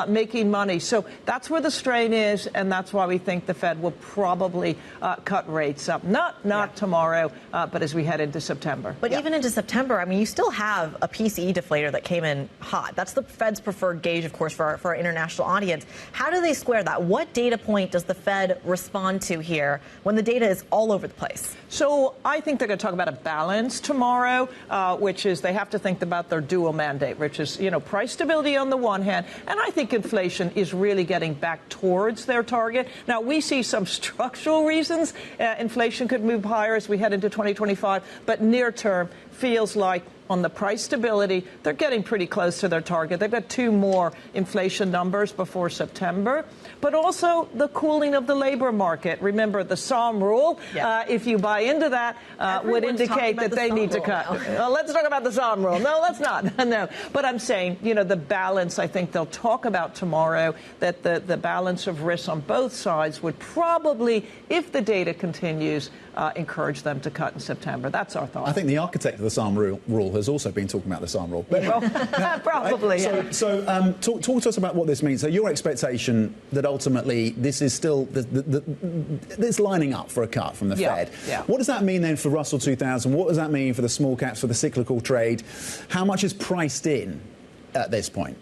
making money. So that's where the strain is, and that's why we think the Fed will probably cut rates up. Not tomorrow, but as we head into September. But even into September, I mean, you still have a PCE deflator that came in hot. That's the Fed's preferred gauge, of course, for our international audience. How do they square that? What data point does the Fed respond to here when the data is all over the place? So I think they're going to talk about a balance tomorrow, which is they have to think about their dual mandate, which is, price stability on the one hand. And I think inflation is really getting back towards their target. Now, we see some structural reasons inflation could move higher as we head into 2025. But near term feels like on the price stability, they're getting pretty close to their target. They've got 2 more inflation numbers before September. But also the cooling of the labor market. Remember, the SOM rule, if you buy into that, would indicate that they need to cut. Let's talk about the SOM rule. No, let's not. No. But I'm saying, the balance, I think they'll talk about tomorrow, that the balance of risks on both sides would probably, if the data continues, encourage them to cut in September. That's our thought. I think the architect of the SOM rule has also been talking about the SOM rule. Probably. Right? So talk to us about what this means. So your expectation that ultimately this is still this lining up for a cut from the Fed. Yeah. What does that mean then for Russell 2000? What does that mean for the small caps, for the cyclical trade? How much is priced in at this point?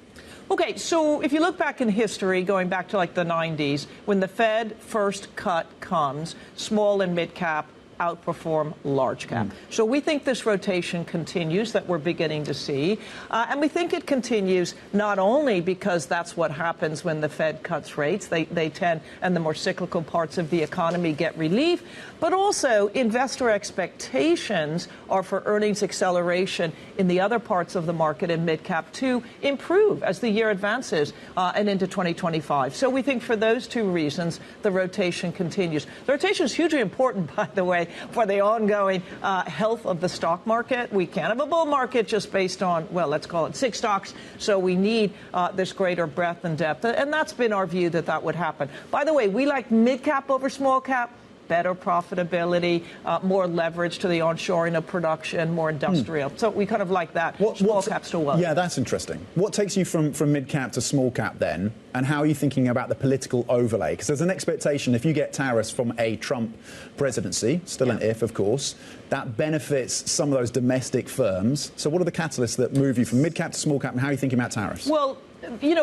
Okay, so if you look back in history, going back to like the 90s, when the Fed first cut comes, small and mid cap outperform large cap. So we think this rotation continues that we're beginning to see. And we think it continues not only because that's what happens when the Fed cuts rates. They tend, and the more cyclical parts of the economy get relief, but also investor expectations are for earnings acceleration in the other parts of the market in mid-cap to improve as the year advances and into 2025. So we think for those 2 reasons, the rotation continues. The rotation is hugely important, by the way, for the ongoing health of the stock market. We can't have a bull market just based on, well, let's call it 6 stocks. So we need this greater breadth and depth. And that's been our view that would happen. By the way, we like mid-cap over small cap. Better profitability, more leverage to the onshoring of production, more industrial. So we kind of like that. Small cap still well. Yeah, that's interesting. What takes you from mid-cap to small cap then? And how are you thinking about the political overlay? Because there's an expectation if you get tariffs from a Trump presidency, still an if, of course, that benefits some of those domestic firms. So what are the catalysts that move you from mid-cap to small cap, and how are you thinking about tariffs? Well,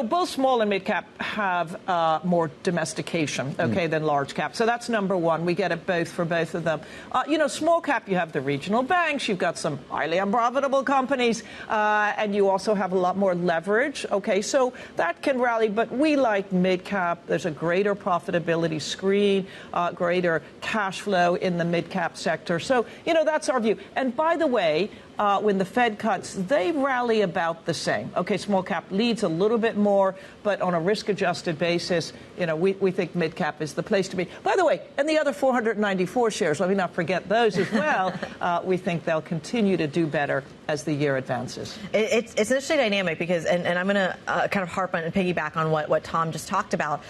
both small and mid cap have more domestication, than large cap. So that's number one. We get it both for both of them. Small cap, you have the regional banks, you've got some highly unprofitable companies, and you also have a lot more leverage. So that can rally, but we like mid cap. There's a greater profitability screen, greater cash flow in the mid cap sector. So, that's our view. And by the way, when the Fed cuts, they rally about the same. Small cap leads a little bit more, but on a risk-adjusted basis, we think mid-cap is the place to be. By the way, and the other 494 shares, let me not forget those as well, we think they'll continue to do better as the year advances. It's an interesting dynamic because, and I'm going to kind of harp on and piggyback on what Tom just talked about.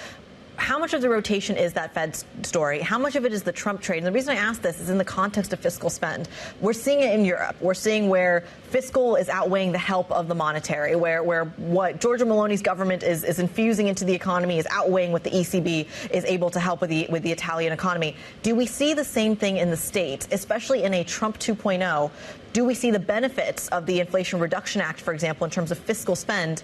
How much of the rotation is that Fed story? How much of it is the Trump trade? And the reason I ask this is in the context of fiscal spend. We're seeing it in Europe. We're seeing where fiscal is outweighing the help of the monetary, where what Giorgia Meloni's government is infusing into the economy is outweighing what the ECB is able to help with the Italian economy. Do we see the same thing in the States, especially in a Trump 2.0? Do we see the benefits of the Inflation Reduction Act, for example, in terms of fiscal spend,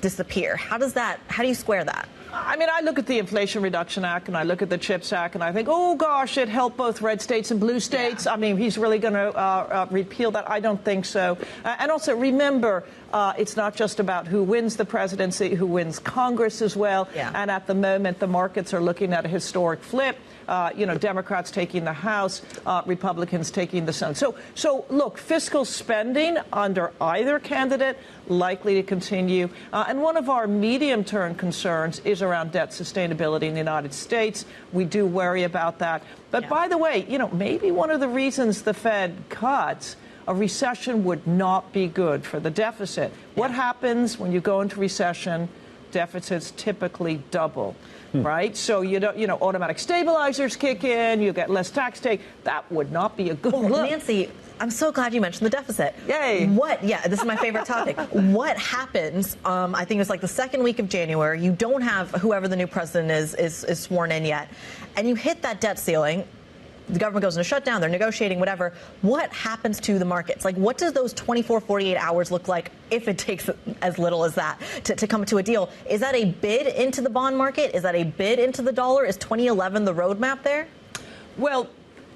disappear? How do you square that? I look at the Inflation Reduction Act and I look at the CHIPS Act and I think, oh, gosh, it helped both red states and blue states. Yeah. He's really going to repeal that. I don't think so. And also, remember, it's not just about who wins the presidency, who wins Congress as well. Yeah. And at the moment, the markets are looking at a historic flip. Democrats taking the House, Republicans taking the Senate. So look, fiscal spending under either candidate likely to continue. And one of our medium-term concerns is around debt sustainability in the United States. We do worry about that. But by the way, maybe one of the reasons the Fed cuts, a recession would not be good for the deficit. Yeah. What happens when you go into recession? Deficits typically double. Right? So, automatic stabilizers kick in, you get less tax take. That would not be a good look. Nancy, I'm so glad you mentioned the deficit. Yay. This is my favorite topic. What happens, I think it's like the second week of January, you don't have whoever the new president is sworn in yet, and you hit that debt ceiling. The government goes into shutdown, they're negotiating, whatever. What happens to the markets? What does those 24, 48 hours look like if it takes as little as that to come to a deal? Is that a bid into the bond market? Is that a bid into the dollar? Is 2011 the roadmap there? Well,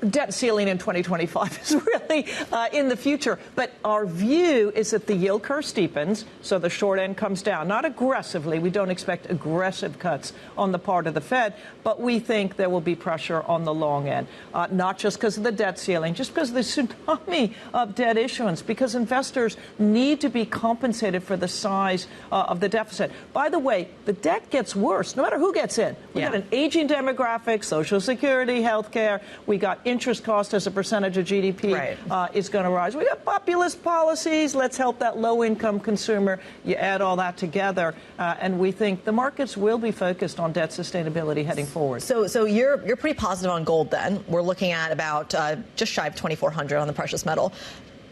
debt ceiling in 2025 is really in the future. But our view is that the yield curve steepens, so the short end comes down. Not aggressively. We don't expect aggressive cuts on the part of the Fed, but we think there will be pressure on the long end, not just because of the debt ceiling, just because of the tsunami of debt issuance, because investors need to be compensated for the size of the deficit. By the way, the debt gets worse no matter who gets in. We've got an aging demographic, Social Security, health care. We got interest cost as a percentage of GDP is going to rise. We got populist policies. Let's help that low-income consumer. You add all that together, and we think the markets will be focused on debt sustainability heading forward. So you're pretty positive on gold then. We're looking at about just shy of 2,400 on the precious metal.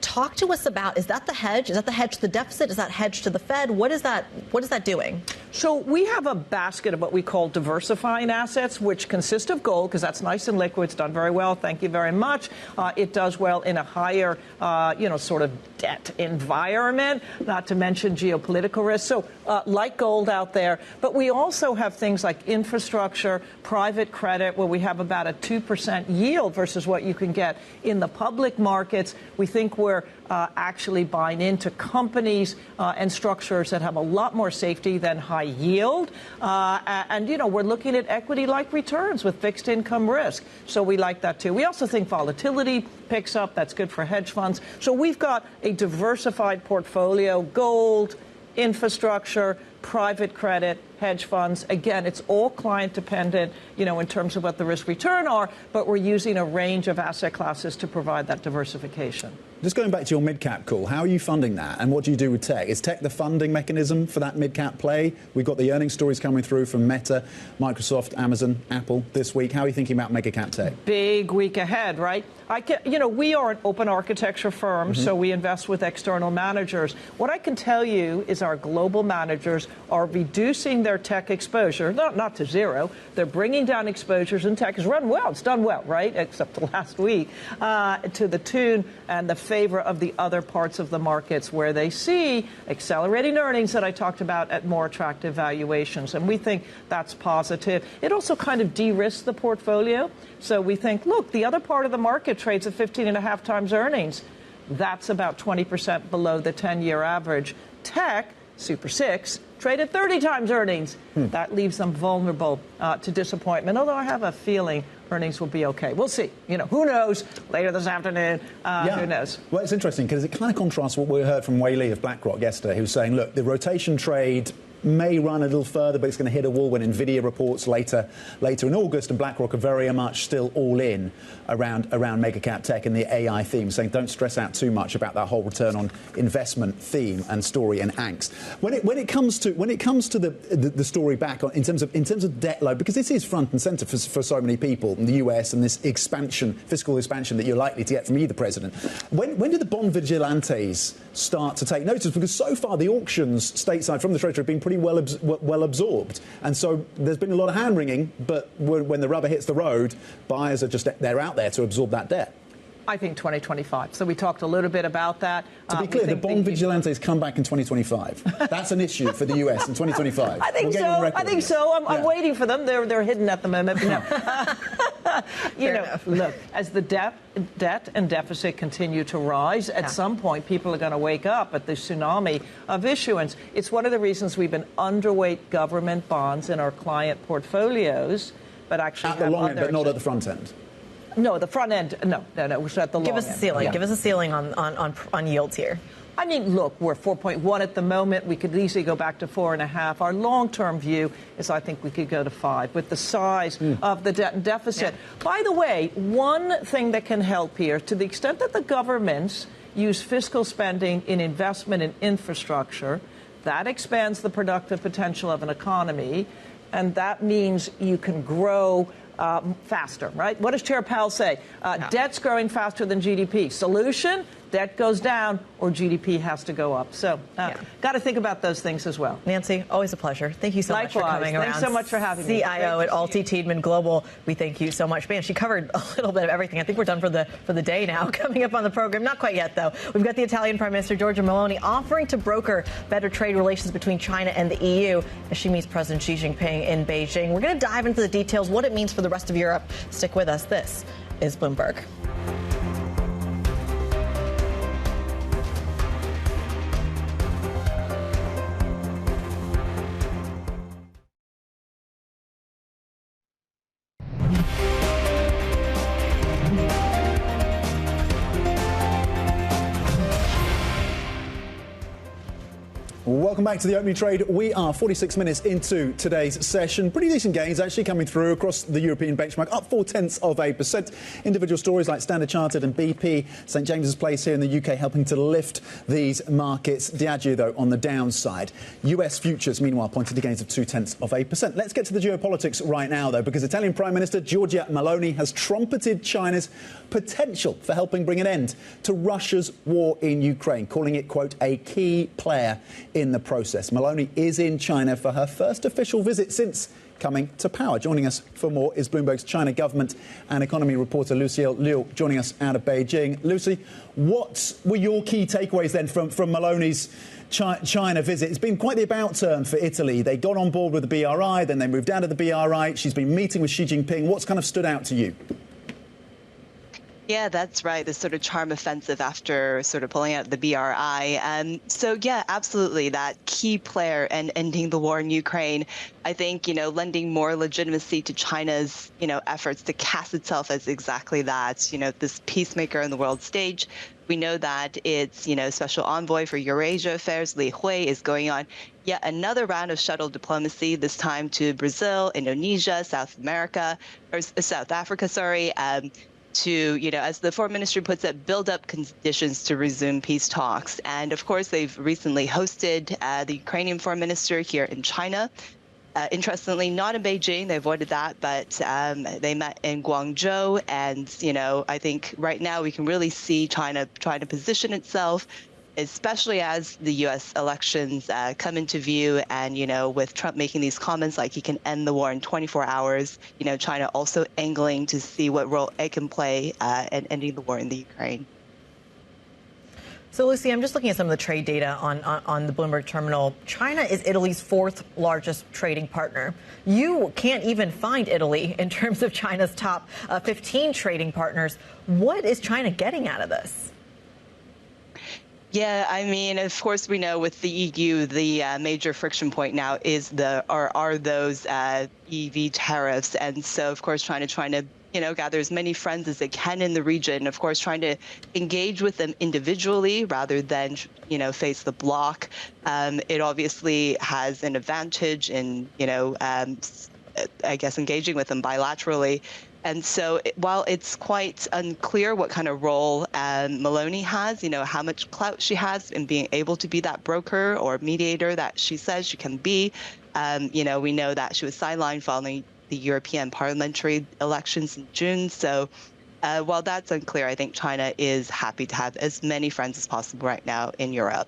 Talk to us about, is that the hedge? Is that the hedge to the deficit? Is that hedge to the Fed? What is that doing? So we have a basket of what we call diversifying assets, which consist of gold, because that's nice and liquid. It's done very well. Thank you very much. It does well in a higher, sort of debt environment, not to mention geopolitical risk. So like gold out there. But we also have things like infrastructure, private credit, where we have about a 2% yield versus what you can get in the public markets. We think we're actually buying into companies and structures that have a lot more safety than high yield. And we're looking at equity-like returns with fixed income risk. So we like that, too. We also think volatility picks up. That's good for hedge funds. So we've got a diversified portfolio, gold, infrastructure, private credit, hedge funds. Again, it's all client dependent, in terms of what the risk return are, but we're using a range of asset classes to provide that diversification. Just going back to your mid-cap call, how are you funding that? And what do you do with tech? Is tech the funding mechanism for that mid-cap play? We've got the earnings stories coming through from Meta, Microsoft, Amazon, Apple this week. How are you thinking about mega-cap tech? Big week ahead, right? We are an open architecture firm, so we invest with external managers. What I can tell you is our global managers are reducing their tech exposure, not to zero. They're bringing down exposures, and tech has run well. It's done well, right? Except the last week, to the tune and the favor of the other parts of the markets where they see accelerating earnings that I talked about at more attractive valuations. And we think that's positive. It also kind of de-risks the portfolio. So we think, look, the other part of the market trades at 15.5 times earnings. That's about 20% below the 10-year average. Tech, Super 6, traded 30 times earnings. That leaves them vulnerable to disappointment, although I have a feeling earnings will be okay. We'll see. Who knows? Later this afternoon, who knows? Well, it's interesting because it kind of contrasts what we heard from Wei Li of BlackRock yesterday, who was saying, look, the rotation trade may run a little further, but it's going to hit a wall when Nvidia reports later in August, and BlackRock are very much still all in around mega cap tech and the AI theme, saying don't stress out too much about that whole return on investment theme and story and angst. When it comes to the story back in terms of debt load, because this is front and centre for so many people in the US and this fiscal expansion that you're likely to get from either president. When do the bond vigilantes start to take notice? Because so far the auctions stateside from the Treasury have been pretty well absorbed, and so there's been a lot of hand wringing, but when the rubber hits the road, buyers are they're out there to absorb that debt. I think 2025. So we talked a little bit about that. To be clear, the bond vigilantes come back in 2025. That's an issue for the US in 2025. I think so. I'm waiting for them. They're hidden at the moment. But no. Look, as the debt and deficit continue to rise, at some point people are going to wake up at the tsunami of issuance. It's one of the reasons we've been underweight government bonds in our client portfolios, but actually at the long end, but not at the front end. No, the front end. No. We're at the long end. Give us a ceiling. Yeah. Give us a ceiling on yields here. I mean, look, we're 4.1 at the moment. We could easily go back to 4.5. Our long-term view is I think we could go to 5 with the size of the debt and deficit. Yeah. By the way, one thing that can help here, to the extent that the governments use fiscal spending in investment in infrastructure, that expands the productive potential of an economy, and that means you can grow faster, right? What does Chair Powell say? Debt's growing faster than GDP. Solution? Debt goes down or GDP has to go up. So got to think about those things as well. Nancy, always a pleasure. Thank you so much for coming around. Thanks so much for having me. CIO at Alti Tiedeman Global. We thank you so much. Man, she covered a little bit of everything. I think we're done for the day now. Coming up on the program, not quite yet though. We've got the Italian Prime Minister Giorgia Meloni offering to broker better trade relations between China and the EU as she meets President Xi Jinping in Beijing. We're going to dive into the details, what it means for the rest of Europe. Stick with us. This is Bloomberg. Welcome back to the opening trade. We are 46 minutes into today's session. Pretty decent gains actually coming through across the European benchmark, up 0.4%. Individual stories like Standard Chartered and BP, St James's Place here in the UK helping to lift these markets. Diageo, though, on the downside. US futures, meanwhile, pointed to gains of 0.2%. Let's get to the geopolitics right now, though, because Italian Prime Minister Giorgia Meloni has trumpeted China's potential for helping bring an end to Russia's war in Ukraine, calling it, quote, a key player in the process. Meloni is in China for her first official visit since coming to power. Joining us for more is Bloomberg's China government and economy reporter Lucielle Liu, joining us out of Beijing. Lucy, what were your key takeaways then from Meloni's China visit? It's been quite the about turn for Italy. They got on board with the BRI, then they moved down to the BRI. She's been meeting with Xi Jinping. What's kind of stood out to you? Yeah, that's right. This sort of charm offensive after sort of pulling out the BRI. So, yeah, absolutely. That key player in ending the war in Ukraine, I think, lending more legitimacy to China's, efforts to cast itself as exactly that, this peacemaker on the world stage. We know that its, special envoy for Eurasia affairs, Li Hui, is going on yet another round of shuttle diplomacy, this time to Brazil, Indonesia, South Africa, to, as the foreign ministry puts it, build up conditions to resume peace talks. And of course, they've recently hosted the Ukrainian foreign minister here in China. Interestingly, not in Beijing, they avoided that, but they met in Guangzhou. And, I think right now we can really see China trying to position itself especially as the U.S. elections come into view, and with Trump making these comments like he can end the war in 24 hours, China also angling to see what role it can play in ending the war in the Ukraine. So, Lucy, I'm just looking at some of the trade data on the Bloomberg terminal. China is Italy's fourth largest trading partner. You can't even find Italy in terms of China's top 15 trading partners. What is China getting out of this? Yeah, I mean, of course, we know with the EU, the major friction point now are those EV tariffs, and so of course, trying to gather as many friends as it can in the region. Of course, trying to engage with them individually rather than face the bloc. It obviously has an advantage in I guess engaging with them bilaterally. And so while it's quite unclear what kind of role Meloni has, how much clout she has in being able to be that broker or mediator that she says she can be, we know that she was sidelined following the European parliamentary elections in June. So while that's unclear, I think China is happy to have as many friends as possible right now in Europe.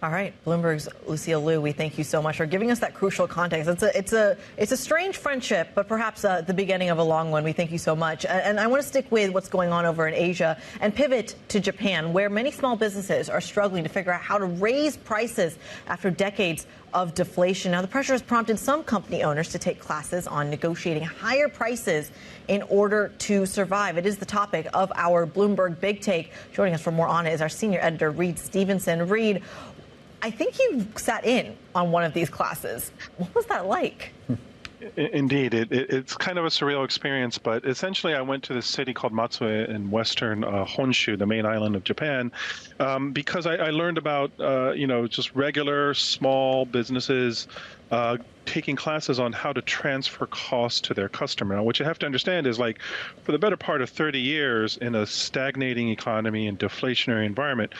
All right, Bloomberg's Lucille Liu, we thank you so much for giving us that crucial context. It's a strange friendship, but perhaps the beginning of a long one. We thank you so much. And I want to stick with what's going on over in Asia and pivot to Japan, where many small businesses are struggling to figure out how to raise prices after decades of deflation. Now, the pressure has prompted some company owners to take classes on negotiating higher prices in order to survive. It is the topic of our Bloomberg Big Take. Joining us for more on it is our senior editor, Reed Stevenson. Reed, I think you sat in on one of these classes. What was that like? Indeed. It's kind of a surreal experience, but essentially I went to this city called Matsue in western Honshu, the main island of Japan, because I learned about, just regular small businesses taking classes on how to transfer costs to their customer. Now, what you have to understand is, like, for the better part of 30 years in a stagnating economy and deflationary environment,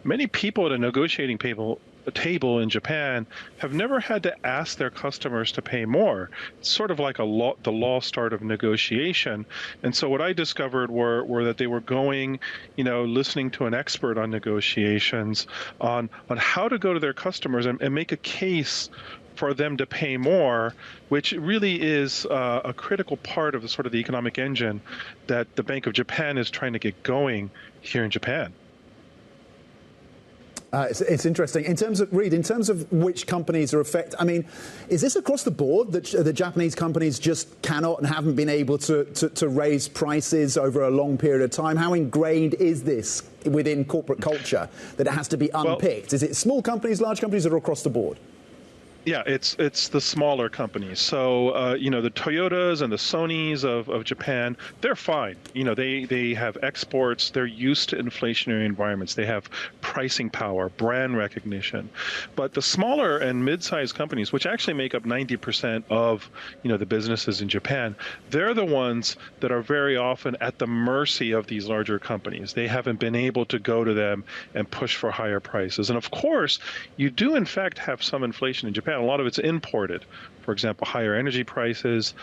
many people at a negotiating table in Japan have never had to ask their customers to pay more. It's sort of like the lost art of negotiation. And so what I discovered were that they were going, listening to an expert on negotiations on how to go to their customers and make a case for them to pay more, which really is a critical part of the economic engine that the Bank of Japan is trying to get going here in Japan. It's interesting. In terms of which companies are affected, I mean, is this across the board that the Japanese companies just cannot and haven't been able to raise prices over a long period of time? How ingrained is this within corporate culture that it has to be unpicked? Is it small companies, large companies, or across the board? Yeah, it's the smaller companies. So, the Toyotas and the Sonys of Japan, they're fine. They have exports. They're used to inflationary environments. They have pricing power, brand recognition. But the smaller and mid-sized companies, which actually make up 90% of, the businesses in Japan, they're the ones that are very often at the mercy of these larger companies. They haven't been able to go to them and push for higher prices. And of course, you do in fact have some inflation in Japan. A lot of it's imported. For example, higher energy prices.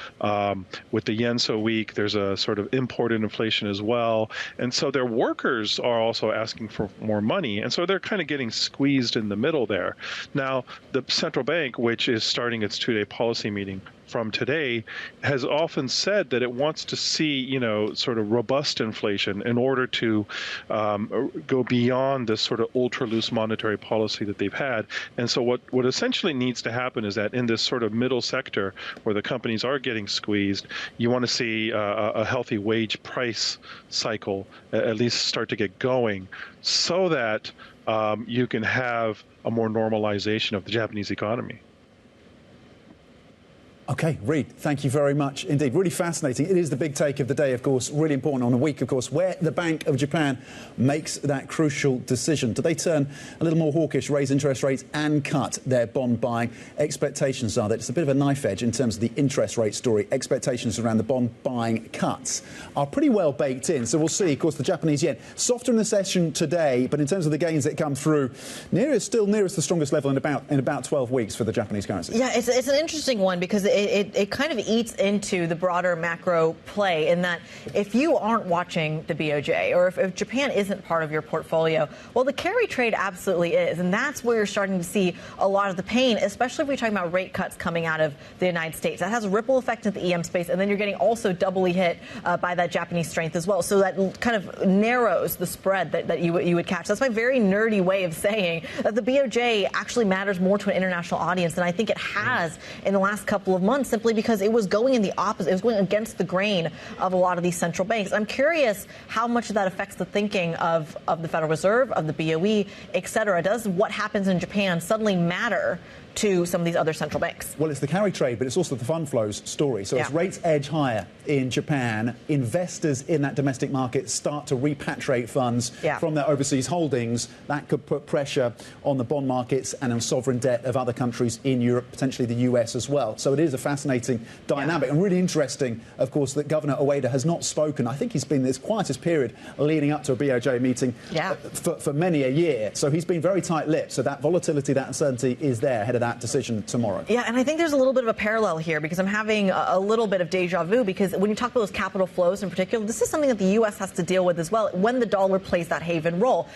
With the yen so weak, there's a sort of imported inflation as well. And so their workers are also asking for more money. And so they're kind of getting squeezed in the middle there. Now, the central bank, which is starting its two-day policy meeting from today, has often said that it wants to see, sort of robust inflation in order to go beyond this sort of ultra-loose monetary policy that they've had. And so what essentially needs to happen is that in this sort of middle sector where the companies are getting squeezed, you want to see a healthy wage price cycle at least start to get going so that you can have a more normalization of the Japanese economy. OK, Reed, thank you very much indeed. Really fascinating. It is the big take of the day, of course, really important on a week, of course, where the Bank of Japan makes that crucial decision. Do they turn a little more hawkish, raise interest rates and cut their bond buying? Expectations are that it's a bit of a knife edge in terms of the interest rate story. Expectations around the bond buying cuts are pretty well baked in. So we'll see. Of course, the Japanese yen softer in the session today, but in terms of the gains that come through, nearest the strongest level in about 12 weeks for the Japanese currency. Yeah, it's an interesting one because it kind of eats into the broader macro play in that if you aren't watching the BOJ or if Japan isn't part of your portfolio, well, the carry trade absolutely is. And that's where you're starting to see a lot of the pain, especially if we're talking about rate cuts coming out of the United States. That has a ripple effect in the EM space. And then you're getting also doubly hit by that Japanese strength as well. So that kind of narrows the spread that you would catch. That's my very nerdy way of saying that the BOJ actually matters more to an international audience than I think it has in the last couple of months, simply because it was going in the opposite. It was going against the grain of a lot of these central banks. I'm curious how much of that affects the thinking of the Federal Reserve, of the BOE, et cetera. Does what happens in Japan suddenly matter to some of these other central banks? Well, it's the carry trade, but it's also the fund flows story. So as rates edge higher in Japan, investors in that domestic market start to repatriate funds from their overseas holdings. That could put pressure on the bond markets and on sovereign debt of other countries in Europe, potentially the US as well. So it is a fascinating dynamic and really interesting, of course, that Governor Ueda has not spoken. I think he's been in this quietest period leading up to a BOJ meeting for many a year. So he's been very tight-lipped. So that volatility, that uncertainty is there ahead of that decision tomorrow. Yeah, and I think there's a little bit of a parallel here because I'm having a little bit of deja vu because when you talk about those capital flows in particular, this is something that the U.S. has to deal with as well when the dollar plays that haven role.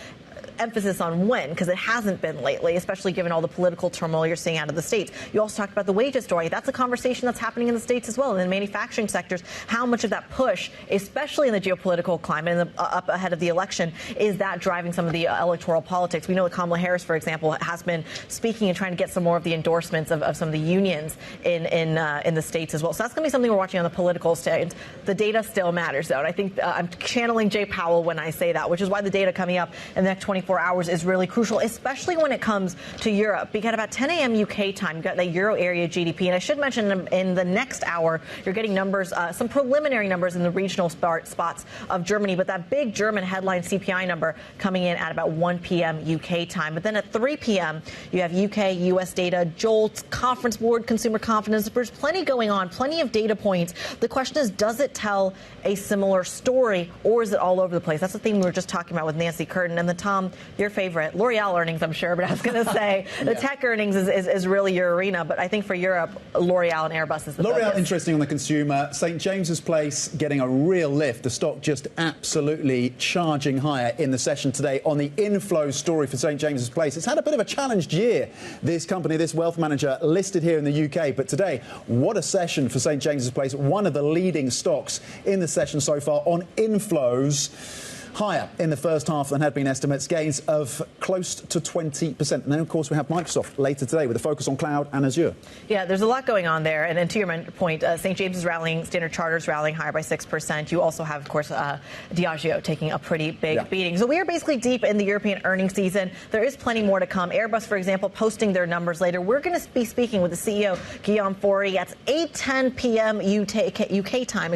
Emphasis on when, because it hasn't been lately, especially given all the political turmoil you're seeing out of the States. You also talked about the wages story. That's a conversation that's happening in the States as well, in the manufacturing sectors. How much of that push, especially in the geopolitical climate and up ahead of the election, is that driving some of the electoral politics? We know that Kamala Harris, for example, has been speaking and trying to get some more of the endorsements of some of the unions in the States as well. So that's going to be something we're watching on the political stage. The data still matters, though. And I think I'm channeling Jay Powell when I say that, which is why the data coming up in the next 24 hours is really crucial, especially when it comes to Europe. Because at about 10 a.m. UK time, you've got the Euro area GDP. And I should mention in the next hour, you're getting numbers, some preliminary numbers in the regional spots of Germany. But that big German headline CPI number coming in at about 1 p.m. UK time. But then at 3 p.m., you have UK, US data, JOLTS, Conference Board, consumer confidence. There's plenty going on, plenty of data points. The question is, does it tell a similar story or is it all over the place? That's the thing we were just talking about with Nancy Curtin. And Tom, your favorite, L'Oreal earnings, I'm sure, but I was going to say the tech earnings is really your arena. But I think for Europe, L'Oreal and Airbus is the L'Oreal, focus. interesting on the consumer. St. James's Place getting a real lift. The stock just absolutely charging higher in the session today on the inflow story for St. James's Place. It's had a bit of a challenged year, this company, this wealth manager listed here in the UK. But today, what a session for St. James's Place. One of the leading stocks in the session so far on inflows. Higher in the first half than had been estimates, gains of close to 20%. And then, of course, we have Microsoft later today with a focus on cloud and Azure. Yeah, there's a lot going on there. And then to your point, St. James is rallying, Standard Chartered's rallying higher by 6%. You also have, of course, Diageo taking a pretty big beating. So we are basically deep in the European earnings season. There is plenty more to come. Airbus, for example, posting their numbers later. We're going to be speaking with the CEO, Guillaume Faury, at 8:10 p.m. UK time.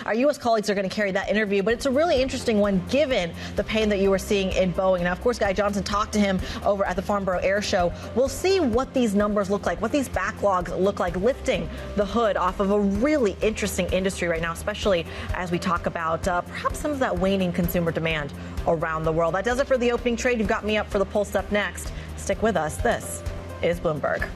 Our U.S. colleagues are going to carry that interview. But it's a really interesting one, given the pain that you were seeing in Boeing. Now, of course, Guy Johnson talked to him over at the Farnborough Air Show. We'll see what these numbers look like, what these backlogs look like, lifting the hood off of a really interesting industry right now, especially as we talk about perhaps some of that waning consumer demand around the world. That does it for the opening trade. You've got me up for the Pulse up next. Stick with us. This is Bloomberg.